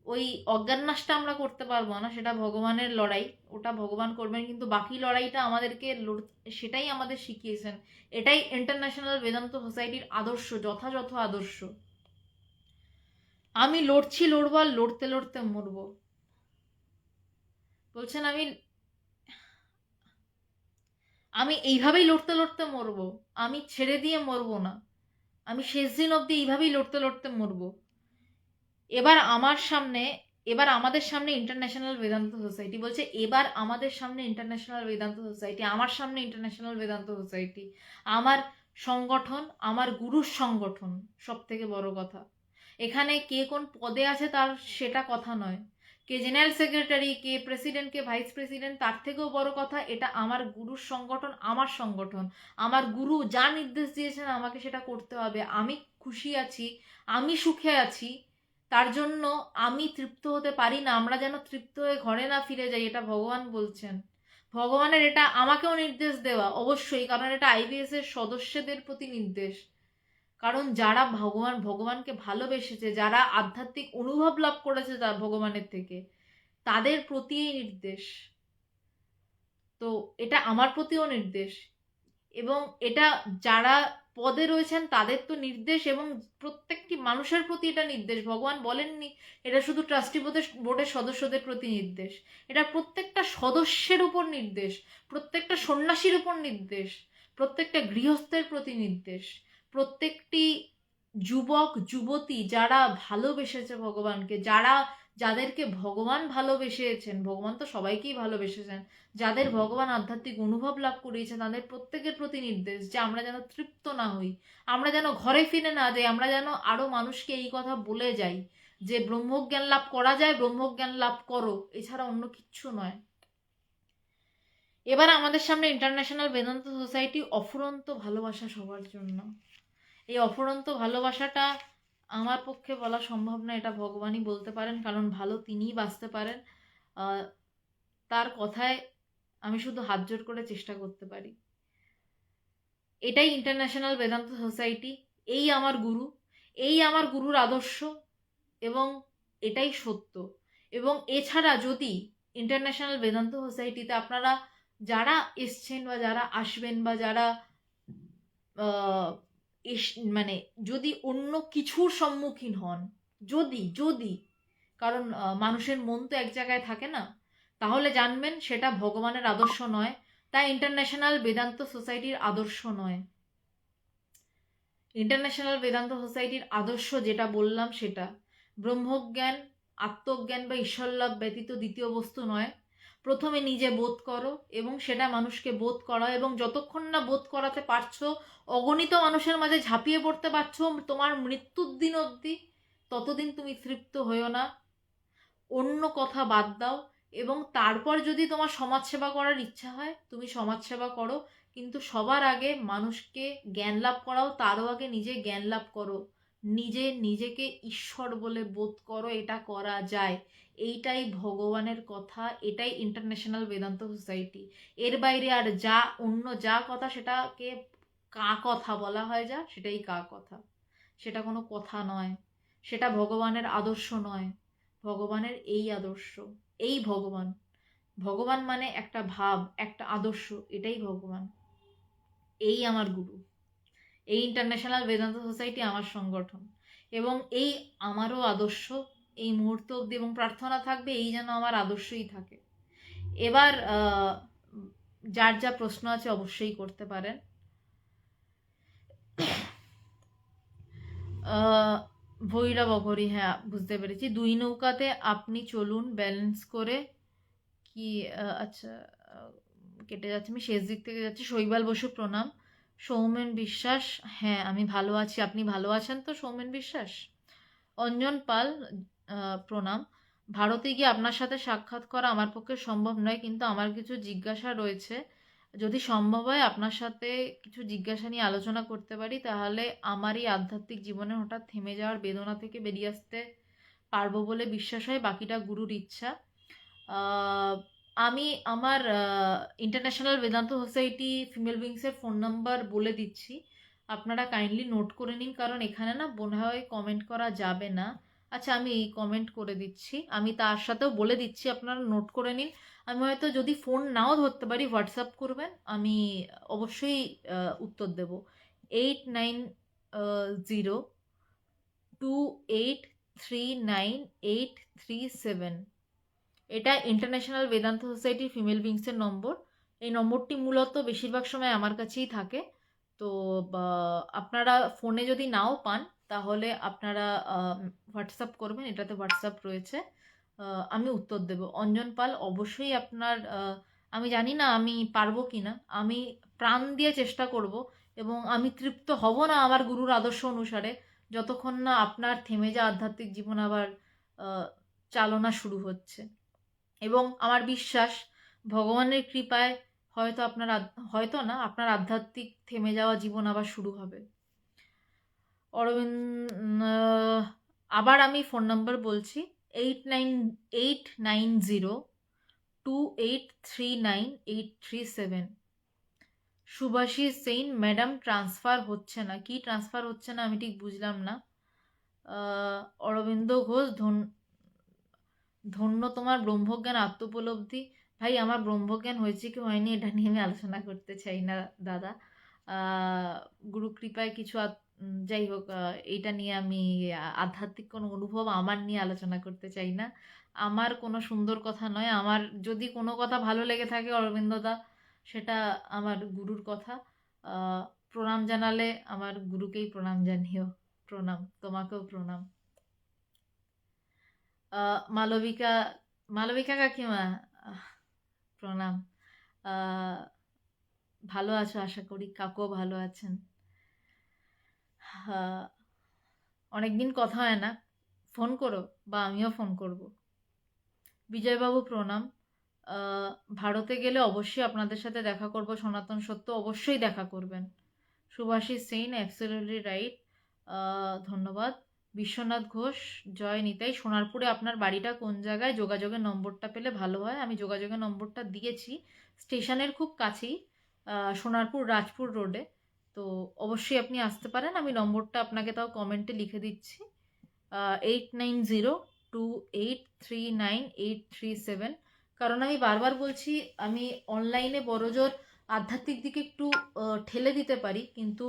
ওই অজ্ঞাননাশটা আমরা করতে পারবো না, সেটা ভগবানের লড়াই, ওটা ভগবান করবেন, কিন্তু বাকি লড়াইটা আমাদেরকে সেটাই আমাদের শিখিয়েছেন। এটাই ইন্টারন্যাশনাল বেদান্ত সোসাইটির আদর্শ, যথাযথ আদর্শ। আমি লড়ছি, লড়বো, আর লড়তে লড়তে মরবো। বলছেন আমি এইভাবেই লড়তে লড়তে মরবো, আমি ছেড়ে দিয়ে মরবো না, আমি শেষ দিন অবধি এইভাবেই লড়তে লড়তে মরবো। এবার আমাদের সামনে ইন্টারন্যাশনাল বেদান্ত সোসাইটি বলছে, এবার আমাদের সামনে ইন্টারন্যাশনাল বেদান্ত সোসাইটি, আমার সামনে ইন্টারন্যাশনাল বেদান্ত সোসাইটি, আমার সংগঠন, আমার গুরুর সংগঠন। সব থেকে বড় কথা, এখানে কে কোন পদে আছে তার সেটা কথা নয়, কে জেনারেল সেক্রেটারি, কে প্রেসিডেন্ট, কে ভাইস প্রেসিডেন্ট, তার থেকেও বড় কথা, এটা আমার গুরুর সংগঠন, আমার সংগঠন। আমার গুরু যা নির্দেশ দিয়েছেন আমাকে সেটা করতে হবে। আমি খুশি আছি, আমি সুখে আছি, তার জন্য আমি তৃপ্ত হতে পারি না। আমরা যেন তৃপ্ত হয়ে ঘরে না ফিরে যাই, এটা ভগবান বলছেন। ভগবানের এটা আমাকেও নির্দেশ দেওয়া, অবশ্যই, কারণ এটা আইবিএস এর সদস্যদের প্রতি নির্দেশ। কারণ যারা ভগবানকে ভালোবেসেছে, যারা আধ্যাত্মিক অনুভব লাভ করেছে তার ভগবানের থেকে, তাদের প্রতি এই নির্দেশ। তো এটা আমার প্রতিও নির্দেশ, এবং এটা যারা পদে রয়েছেন তাদের তো নির্দেশ, এবং প্রত্যেকটি মানুষের প্রতি এটা নির্দেশ। ভগবান বলেননি এটা শুধু ট্রাস্টি বোর্ডের সদস্যদের প্রতি নির্দেশ, এটা প্রত্যেকটা সদস্যের উপর নির্দেশ, প্রত্যেকটা সন্ন্যাসীর উপর নির্দেশ, প্রত্যেকটা গৃহস্থের প্রতি নির্দেশ, প্রত্যেকটি যুবক যুবতী যারা ভালোবেসেছে ভগবানকে, যাদেরকে ভগবান ভালোবেসেছেন, ভগবান তো সবাইকেই ভালোবেসেছেন, যাদের ভগবান আধ্যাত্মিক অনুভব লাভ করিয়েছে, তাদের প্রত্যেকের প্রতি নির্দেশ যে আমরা যেন তৃপ্ত না হই, আমরা যেন ঘরে ফিরে না যাই, আমরা যেন আরো মানুষকে এই কথা বলে যাই যে ব্রহ্মজ্ঞান লাভ করা যায়, ব্রহ্মজ্ঞান লাভ করো, এছাড়া অন্য কিচ্ছু নয়। এবার আমাদের সামনে ইন্টারন্যাশনাল বেদান্ত সোসাইটি, অফুরন্ত ভালোবাসা সবার জন্য। এই অফুরন্ত ভালোবাসাটা আমার পক্ষে বলা সম্ভব না, এটা ভগবানই বলতে পারেন, কারণ ভালো তিনিই বাঁচতে পারেন। তার কথায় আমি শুধু হাত জোড় করে চেষ্টা করতে পারি। এটাই ইন্টারন্যাশনাল বেদান্ত সোসাইটি, এই আমার গুরু, এই আমার গুরুর আদর্শ, এবং এটাই সত্য। এবং এছাড়া যদি ইন্টারন্যাশনাল বেদান্ত সোসাইটিতে আপনারা যারা এসছেন বা যারা আসবেন বা যারা মানে যদি অন্য কিছুর সম্মুখীন হন, যদি কারণ মানুষের মন তো এক জায়গায় থাকে না, তাহলে জানবেন সেটা ভগবানের আদর্শ নয়, তাই ইন্টারন্যাশনাল বেদান্ত সোসাইটির আদর্শ নয়। ইন্টারন্যাশনাল বেদান্ত সোসাইটির আদর্শ যেটা বললাম সেটা ব্রহ্মজ্ঞান, আত্মজ্ঞান বা ঈশ্বরলাভ ব্যতীত দ্বিতীয় বস্তু নয়। প্রথমে নিজে বোধ করো এবং সেটা মানুষকে বোধ করাও, এবং যতক্ষণ না বোধ করাতে পারছো, অগণিত মানুষের মাঝে ঝাঁপিয়ে পড়তে পারছো তোমার মৃত্যুর দিন অবধি, ততদিন তুমি তৃপ্ত হইও না। অন্য কথা বাদ দাও, এবং তারপর যদি তোমার সমাজসেবা করার ইচ্ছা হয় তুমি সমাজসেবা করো, কিন্তু সবার আগে মানুষকে জ্ঞান লাভ করাও, তারও আগে নিজে জ্ঞান লাভ করো, নিজেকে ঈশ্বর বলে বোধ করো, এটা করা যায়। এইটাই ভগবানের কথা, এটাই ইন্টারন্যাশনাল বেদান্ত সোসাইটি। এর বাইরে আর অন্য যা কথা সেটাকে কা কথা বলা হয়, সেটাই কা কথা, সেটা কোনো কথা নয়, সেটা ভগবানের আদর্শ নয়। ভগবানের এই আদর্শ, এই ভগবান। ভগবান মানে একটা ভাব, একটা আদর্শ, এটাই ভগবান। এই আমার গুরু, এই ইন্টারন্যাশনাল বেদান্ত সোসাইটি আমার সংগঠন, এবং এই আমারও আদর্শ এই মুহূর্ত অবধি, এবং প্রার্থনা থাকবে এই যেন আমার আদর্শই থাকে। এবার যার যা প্রশ্ন আছে অবশ্যই করতে পারেন। ভৈরব অঘরী, হ্যাঁ বুঝতে পেরেছি। 2 নৌকাতে আপনি চলুন ব্যালেন্স করে, কি আচ্ছা, কেটে যাচ্ছে, আমি শেষ দিক থেকে যাচ্ছি। শৈবাল বসু, প্রণাম। সৌমেন বিশ্বাস, হ্যাঁ আমি ভালো আছি, আপনি ভালো আছেন তো সৌমেন বিশ্বাস? অঞ্জন পাল, প্রণাম। ভারতে গিয়ে আপনার সাথে সাক্ষাৎ করা আমার পক্ষে সম্ভব নয়, কিন্তু আমার কিছু জিজ্ঞাসা রয়েছে, যদি সম্ভব হয় আপনার সাথে কিছু জিজ্ঞাসা নিয়ে আলোচনা করতে পারি, তাহলে আমার এই আধ্যাত্মিক জীবনে হঠাৎ থেমে যাওয়ার বেদনা থেকে বেরিয়ে আসতে পারবো বলে বিশ্বাস হয়, বাকিটা গুরুর ইচ্ছা। আমি আমার ইন্টারন্যাশনাল বেদান্ত সোসাইটি ফিমেল উইংসের ফোন নাম্বার বলে দিচ্ছি, আপনারা কাইন্ডলি নোট করে নিন, কারণ এখানে না মনে হয় কমেন্ট করা যাবে না। আচ্ছা, আমি কমেন্ট করে দিচ্ছি, আমি তার সাথেও বলে দিচ্ছি, আপনারা নোট করে নিন। আমি হয়তো যদি ফোন নাও ধরতে পারি, হোয়াটসঅ্যাপ করবেন, আমি অবশ্যই উত্তর দেব। 8902839837, এটা ইন্টারন্যাশনাল বেদান্ত সোসাইটির ফিমেল উইংসের নম্বর। এই নম্বরটি মূলত বেশিরভাগ সময় আমার কাছেই থাকে। তো আপনারা ফোনে যদি নাও পান, তাহলে আপনারা হোয়াটসঅ্যাপ করবেন, এটাতে হোয়াটসঅ্যাপ রয়েছে। আমি উত্তর দেব। অঞ্জন পাল, অবশ্যই আপনার আমি জানি না আমি পারবো কি না, আমি প্রাণ দিয়ে চেষ্টা করব, এবং আমি তৃপ্ত হব না আমার গুরুর আদর্শ অনুসারে যতক্ষণ না আপনার থেমে যাওয়া আধ্যাত্মিক জীবন আবার আহ, চালনা শুরু হচ্ছে। এবং আমার বিশ্বাস, ভগবানের কৃপায় হয়তো হয়তো না, আপনার আধ্যাত্মিক থেমে যাওয়া জীবন আবার শুরু হবে। অরবিন্দ, আবার আমি ফোন নাম্বার বলছি, 898902839837। সুভাষিস সেইন, ম্যাডাম ট্রান্সফার হচ্ছে না। কি ট্রান্সফার হচ্ছে না আমি ঠিক বুঝলাম না। অরবিন্দ ঘোষ, ধন্য তোমার ব্রহ্মজ্ঞান আত্মোপলব্ধি। ভাই, আমার ব্রহ্মজ্ঞান হয়েছে কি হয়নি এটা নিয়ে আমি আলোচনা করতে চাই না দাদা। গুরু কৃপায় কিছু যাই হোক, এইটা নিয়ে আমি আধ্যাত্মিক কোনো অনুভব আমার নিয়ে আলোচনা করতে চাই না। আমার কোনো সুন্দর কথা নয়, আমার যদি কোনো কথা ভালো লেগে থাকে অরবিন্দদা, সেটা আমার গুরুর কথা। প্রণাম জানালে আমার গুরুকেই প্রণাম জানিও। প্রণাম, তোমাকেও প্রণাম। মালবিকা, মালবিকা কাকিমা, আহ, প্রণাম। আহ, ভালো আছো আশা করি, কাকুও ভালো আছেন। অনেকদিন কথা হয় না, ফোন করো বা আমিও ফোন করব। বিজয়বাবু, প্রণাম। ভারতে গেলে অবশ্যই আপনাদের সাথে দেখা করব, সনাতন সত্য অবশ্যই দেখা করবেন। Subhashis chain, absolutely right. ধন্যবাদ। বিশ্বনাথ ঘোষ, জয় নিতাই। সোনারপুরে আপনার বাড়িটা কোন জায়গায়? যোগাযোগের নম্বরটা পেলে ভালো হয়। আমি যোগাযোগের নম্বরটা দিয়েছি, স্টেশনের খুব কাছেই, সোনারপুর রাজপুর রোডে। তো অবশ্যই আপনি আসতে পারেন, আমি নম্বরটা আপনাকে তাও কমেন্টে লিখে দিচ্ছি। 8902839837। কারণ আমি বারবার বলছি, আমি অনলাইনে বড়জোর আধ্যাত্মিক দিকে একটু ঠেলে দিতে পারি, কিন্তু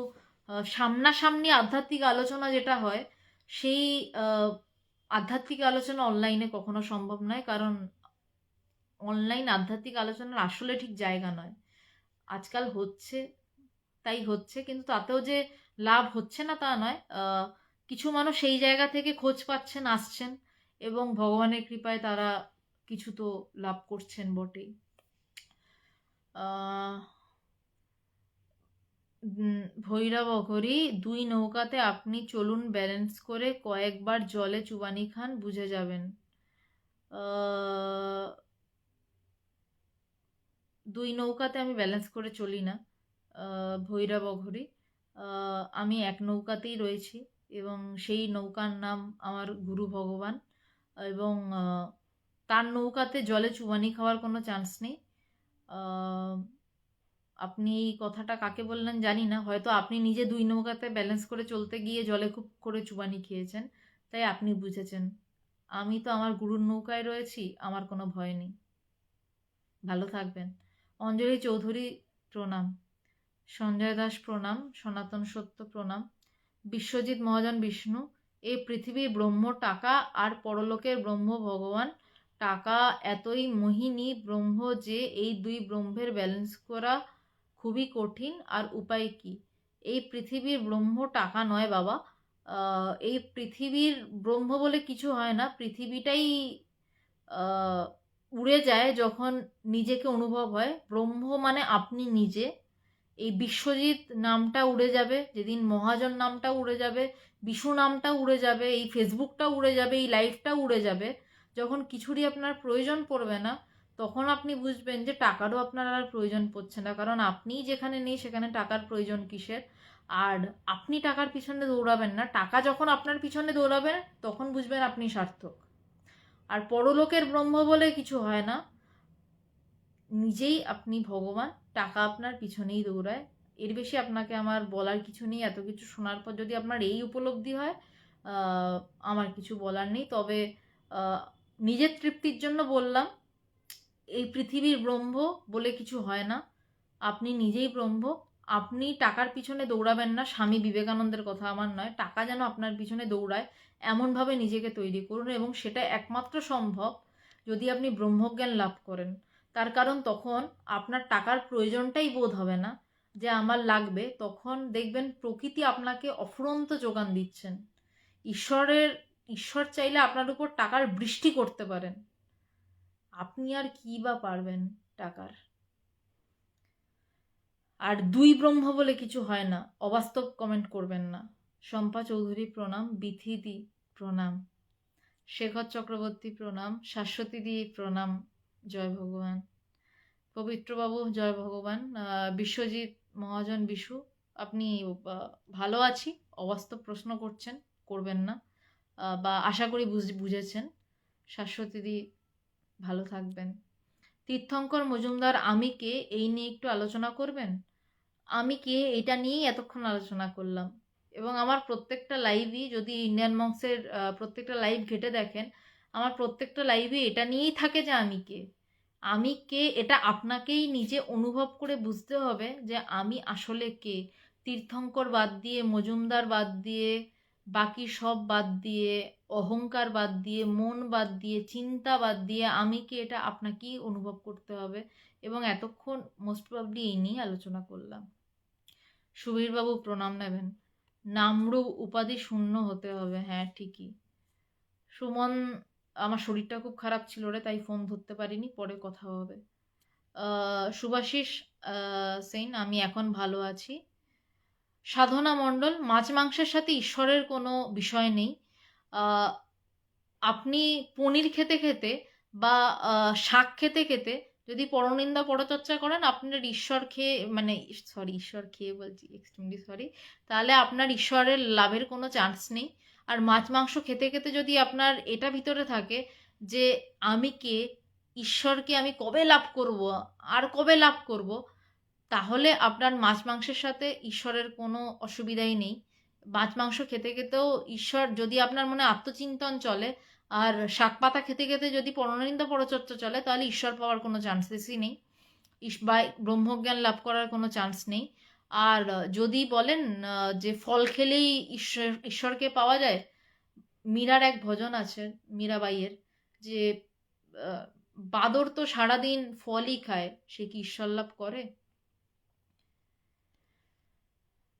সামনাসামনি আধ্যাত্মিক আলোচনা যেটা হয়, সেই আধ্যাত্মিক আলোচনা অনলাইনে কখনো সম্ভব নয়। কারণ অনলাইন আধ্যাত্মিক আলোচনার আসলে ঠিক জায়গা নয়। আজকাল হচ্ছে তাই হচ্ছে, কিন্তু তাতেও যে লাভ হচ্ছে না তা নয়। কিছু মানুষ সেই জায়গা থেকে খোঁজ পাচ্ছেন, আসছেন, এবং ভগবানের কৃপায় তারা কিছু তো লাভ করছেন বটেই। ভৈরব অঘরী, 2 নৌকাতে আপনি চলুন, ব্যালেন্স করে কয়েকবার জলে চুবানি খান, বুঝে যাবেন। 2 নৌকাতে আমি ব্যালেন্স করে চলি না, ভৈরব অঘরী। আমি এক নৌকাতেই রয়েছি, এবং সেই নৌকার নাম আমার গুরু ভগবান, এবং তার নৌকাতে জলে চুবানি খাওয়ার কোনো চান্স নেই। আপনি এই কথাটা কাকে বললেন জানি না, হয়তো আপনি নিজে 2 নৌকাতে ব্যালেন্স করে চলতে গিয়ে জলে খুব করে চুবানি খেয়েছেন, তাই আপনি বুঝেছেন। আমি তো আমার গুরুর নৌকায় রয়েছি, আমার কোনো ভয় নেই। ভালো থাকবেন। অঞ্জলি চৌধুরী, প্রণাম। সঞ্জয় দাস, প্রণাম। সনাতন সত্য, প্রণাম। বিশ্বজিৎ মহাজন, বিষ্ণু, এই পৃথিবীর ব্রহ্ম টাকা, আর পরলোকের ব্রহ্ম ভগবান। টাকা এতই মোহিনী ব্রহ্ম যে এই 2 ব্রহ্মের ব্যালেন্স করা খুবই কঠিন, আর উপায় কি? এই পৃথিবীর ব্রহ্ম টাকা নয় বাবা। এই পৃথিবীর ব্রহ্ম বলে কিছু হয় না, পৃথিবীটাই উড়ে যায় যখন নিজেকে অনুভব হয়। ব্রহ্ম মানে আপনি নিজে। এই বিশ্বজিৎ নামটা উড়ে যাবে যেদিন, মহাজন নামটা উড়ে যাবে, বিষ্ণু নামটা উড়ে যাবে, এই ফেসবুকটা উড়ে যাবে, এই লাইফটা উড়ে যাবে। যখন কিছুরই আপনার প্রয়োজন পড়বে না, তখন আপনি বুঝবেন যে টাকারও আপনার আর প্রয়োজন পড়ছে না। কারণ আপনিই যেখানে নেই সেখানে টাকার প্রয়োজন কিসের? আর আপনি টাকার পিছনে দৌড়াবেন না, টাকা যখন আপনার পিছনে দৌড়াবেন তখন বুঝবেন আপনি সার্থক। আর পরলোকের ব্রহ্ম বলে কিছু হয় না, নিজেই আপনি ভগবান, টাকা আপনার পিছনেই দৌড়ায়। এর বেশি আপনাকে আমার বলার কিছু নেই। এত কিছু শোনার পর যদি আপনার এই উপলব্ধি হয়, আমার কিছু বলার নেই। তবে নিজের তৃপ্তির জন্য বললাম, এই পৃথিবীর ব্রহ্ম বলে কিছু হয় না। আপনি নিজেই ব্রহ্ম। আপনি টাকার পিছনে দৌড়াবেন না, স্বামী বিবেকানন্দের কথা আমার নয়। টাকা যেন আপনার পিছনে দৌড়ায় এমনভাবে নিজেকে তৈরি করুন, এবং সেটা একমাত্র সম্ভব যদি আপনি ব্রহ্মজ্ঞান লাভ করেন। তার কারণ তখন আপনার টাকার প্রয়োজনটাই বোধ হবে না যে আমার লাগবে। তখন দেখবেন প্রকৃতি আপনাকে অফুরন্ত যোগান দিচ্ছেন। ঈশ্বর চাইলে আপনার উপর টাকার বৃষ্টি করতে পারেন। আপনি আর কি বা পারবেন টাকার। আর দুই ব্রহ্ম বলে কিছু হয় না, অবাস্তব কমেন্ট করবেন না। শম্পা চৌধুরী প্রণাম, বিথিদি প্রণাম, শেখর চক্রবর্তী প্রণাম, শাশ্বতীদি প্রণাম, জয় ভগবান। পবিত্রবাবু জয় ভগবান। বিশ্বজিৎ মহাজন বিশু, আপনি ভালো আছি, অবাস্তব প্রশ্ন করবেন না, বা আশা করি বুঝেছেন। শাশ্বতীদি ভালো থাকবেন। তীর্থঙ্কর মজুমদার, আমি কে, এই নিয়ে একটু আলোচনা করবেন? আমি কে এটা নিয়েই এতক্ষণ আলোচনা করলাম, এবং আমার প্রত্যেকটা লাইভই, যদি ইন্ডিয়ান মংসের প্রত্যেকটা লাইভ ঘেটে দেখেন, আমার প্রত্যেকটা লাইভে এটা নিয়েই থাকে যে আমি কে এটা আপনাকেই নিজে অনুভব করে বুঝতে হবে যে আমি আসলে কে। তীর্থঙ্কর বাদ দিয়ে, মজুমদার বাদ দিয়ে, বাকি সব বাদ দিয়ে, অহংকার বাদ দিয়ে, মন বাদ দিয়ে, চিন্তা বাদ দিয়ে আমি কে এটা আপনাকেই অনুভব করতে হবে, এবং এতক্ষণ মোস্ট প্রবাবলি এই নিয়ে আলোচনা করলাম। সুবীরবাবু প্রণাম নেবেন। নামরূপ উপাধি শূন্য হতে হবে, হ্যাঁ ঠিকই। সুমন, আমার শরীরটা খুব খারাপ ছিল রে, তাই ফোন ধরতে পারিনি, পরে কথা হবে। সুভাষিস সেন, আমি এখন ভালো আছি। সাধনা মণ্ডল, মাছ মাংসের সাথে ঈশ্বরের কোনো বিষয় নেই। আপনি পনির খেতে খেতে বা শাক খেতে খেতে যদি পরনিন্দা পরচর্চা করেন, আপনার ঈশ্বর খেয়ে, মানে সরি, ঈশ্বর খেয়ে বলছি, এক্সট্রিমলি সরি, তাহলে আপনার ঈশ্বরের লাভের কোনো চান্স নেই। আর মাছ মাংস খেতে খেতে যদি আপনার এটা ভিতরে থাকে যে আমি কে, ঈশ্বরকে আমি কবে লাভ করব, আর কবে লাভ করব, তাহলে আপনার মাছ মাংসের সাথে ঈশ্বরের কোনো অসুবিধাই নেই। মাছ মাংস খেতে খেতেও ঈশ্বর, যদি আপনার মনে আত্মচিন্তন চলে, আর শাক পাতা খেতে খেতে যদি পরনিন্দা পরচর্চা চলে, তাহলে ঈশ্বর পাওয়ার কোনো চান্সেসই নেই, বা ব্রহ্মজ্ঞান লাভ করার কোনো চান্স নেই। আর যদি বলেন যে ফল খেলেই ঈশ্বরকে পাওয়া যায়, মীরার এক ভজন আছে, মীরাবাইয়ের, যে বাদর তো সারাদিন ফলই খায়, সে কি ঈশ্বর লাভ করে?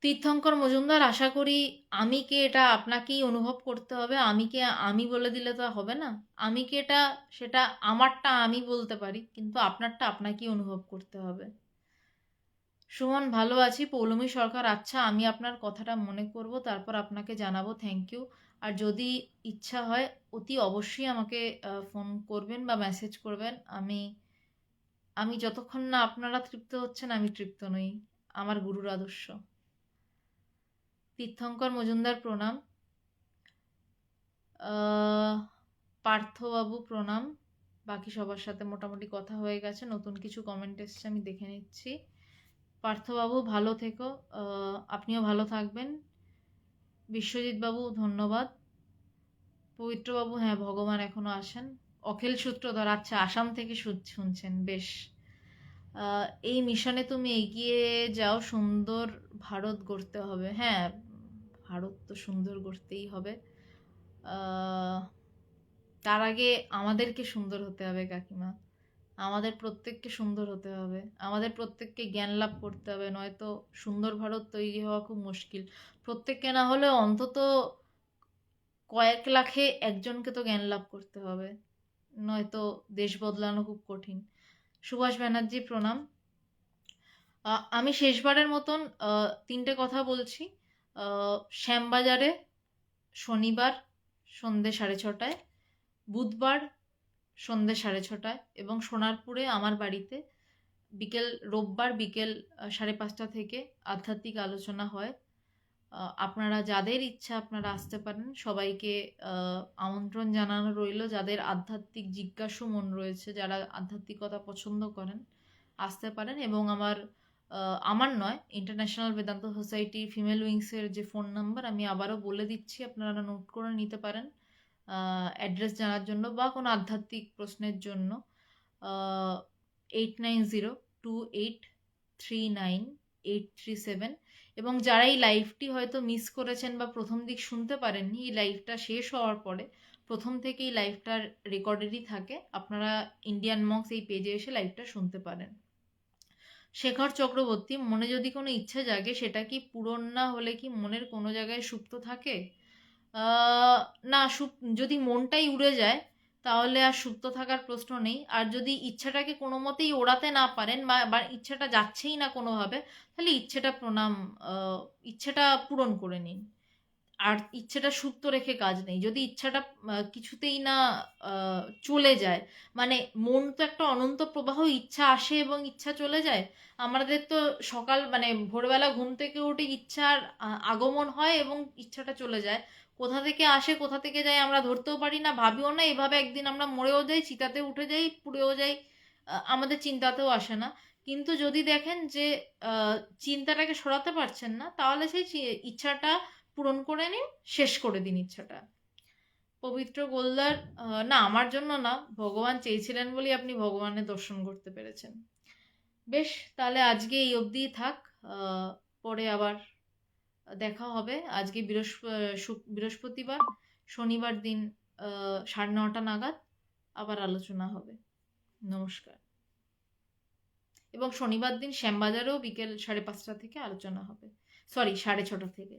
তীর্থঙ্কর মজুমদার, আশা করি আমি কে এটা আপনাকেই অনুভব করতে হবে। আমি কে আমি বলে দিলে তো হবে না। আমি কে এটা, সেটা আমারটা আমি বলতে পারি, কিন্তু আপনারটা আপনাকেই অনুভব করতে হবে। সুমন, ভালো আছি। পৌলমী সরকার, আচ্ছা আমি আপনার কথাটা মনে করব, তারপর আপনাকে জানাবো, থ্যাংক ইউ। আর যদি ইচ্ছা হয় অতি অবশ্যই আমাকে ফোন করবেন বা মেসেজ করবেন। আমি যতক্ষণ না আপনারা তৃপ্ত হচ্ছেন, আমি তৃপ্ত নই। আমার গুরুর আদর্শ। তীর্থঙ্কর মজুমদার প্রণাম। পার্থবাবু প্রণাম। বাকি সবার সাথে মোটামুটি কথা হয়ে গেছে, নতুন কিছু কমেন্ট এসছে, আমি দেখে নিচ্ছি। পার্থবাবু ভালো থেকো, আপনিও ভালো থাকবেন। বিশ্বজিৎ বাবু ধন্যবাদ। পবিত্রবাবু, হ্যাঁ ভগবান এখনো আসেন। অখিল সূত্রধর, আচ্ছা আসাম থেকে শুনছেন, বেশ। এই মিশনে তুমি এগিয়ে যাও, সুন্দর ভারত গড়তে হবে। হ্যাঁ, ভারত তো সুন্দর গড়তেই হবে। তার আগে আমাদেরকে সুন্দর হতে হবে কাকিমা, আমাদের প্রত্যেককে সুন্দর হতে হবে, আমাদের প্রত্যেককে জ্ঞান লাভ করতে হবে, নয়তো সুন্দর ভারত তৈরি হওয়া খুব মুশকিল। প্রত্যেককে না হলেও অন্তত কয়েক লাখে একজনকে তো জ্ঞান লাভ করতে হবে, নয়তো দেশ বদলানো খুব কঠিন। সুভাষ ব্যানার্জি প্রণাম। আমি শেষবারের মতন 3টে কথা বলছি। শ্যামবাজারে শনিবার সন্ধ্যে 6:30টায়, বুধবার সন্ধ্যে 6:30টায়, এবং সোনারপুরে আমার বাড়িতে রোববার বিকেল 5:30 থেকে আধ্যাত্মিক আলোচনা হয়। আপনারা যাদের ইচ্ছা আপনারা আসতে পারেন, সবাইকে আমন্ত্রণ জানানো রইল। যাদের আধ্যাত্মিক জিজ্ঞাসু মন রয়েছে, যারা আধ্যাত্মিকতা পছন্দ করেন, আসতে পারেন। এবং আমার আমার নয়, ইন্টারন্যাশনাল বেদান্ত সোসাইটি ফিমেল উইংসের যে ফোন নাম্বার আমি আবারও বলে দিচ্ছি, আপনারা নোট করে নিতে পারেন অ্যাড্রেস জানার জন্য বা কোনো আধ্যাত্মিক প্রশ্নের জন্য। 8902839837। এবং যারা এই লাইভটি হয়তো মিস করেছেন বা প্রথম দিক শুনতে পারেননি, এই লাইভটা শেষ হওয়ার পরে প্রথম থেকে এই লাইভটার রেকর্ডেডই থাকে, আপনারা ইন্ডিয়ান মংস এই পেজে এসে লাইভটা শুনতে পারেন। শেখর চক্রবর্তী, মনে যদি কোনো ইচ্ছা জাগে সেটা কি পূরণ না হলে কি মনের কোনো জায়গায় সুপ্ত থাকে? না, যদি মনটাই উড়ে যায় তাহলে আর সুপ্ত থাকার প্রশ্ন নেই। আর যদি ইচ্ছাটাকে কোনো মতেই ওড়াতে না পারেন বা ইচ্ছাটা যাচ্ছেই না কোনোভাবে, তাহলে ইচ্ছেটা পূরণ করে নিন। আর ইচ্ছেটা সুপ্ত রেখে কাজ নেই। যদি ইচ্ছাটা কিছুতেই না চলে যায়, মানে মন তো একটা অনন্ত প্রবাহ, ইচ্ছা আসে এবং ইচ্ছা চলে যায়। আমাদের তো মানে ভোরবেলা ঘুম থেকে উঠে ইচ্ছার আগমন হয় এবং ইচ্ছাটা চলে যায়। কোথা থেকে আসে কোথা থেকে যায় আমরা ধরতেও পারি না, ভাবিও না। এভাবে একদিন আমরা মরেও যাই, চিতাতে উঠে যাই, পুড়েও যাই, আমাদের চিন্তাতেও আসে না। কিন্তু যদি দেখেন যে চিন্তাটাকে সরাতে পারছেন না, তাহলে সেই ইচ্ছাটা পূরণ করে নিন, শেষ করে দিন ইচ্ছাটা। পবিত্র গোলদার, না আমার জন্য না, ভগবান চেয়েছিলেন বলেই আপনি ভগবানের দর্শন করতে পেরেছেন। বেশ, তাহলে আজকে এই অবধিই থাক, পরে আবার দেখা হবে। আজকে বৃহস্পতিবার, শনিবার দিন 9:30 নাগাদ আবার আলোচনা হবে। নমস্কার। এবং শনিবার দিন শ্যামবাজারেও বিকেল 5:30 থেকে আলোচনা হবে, সরি 6:30 থেকে।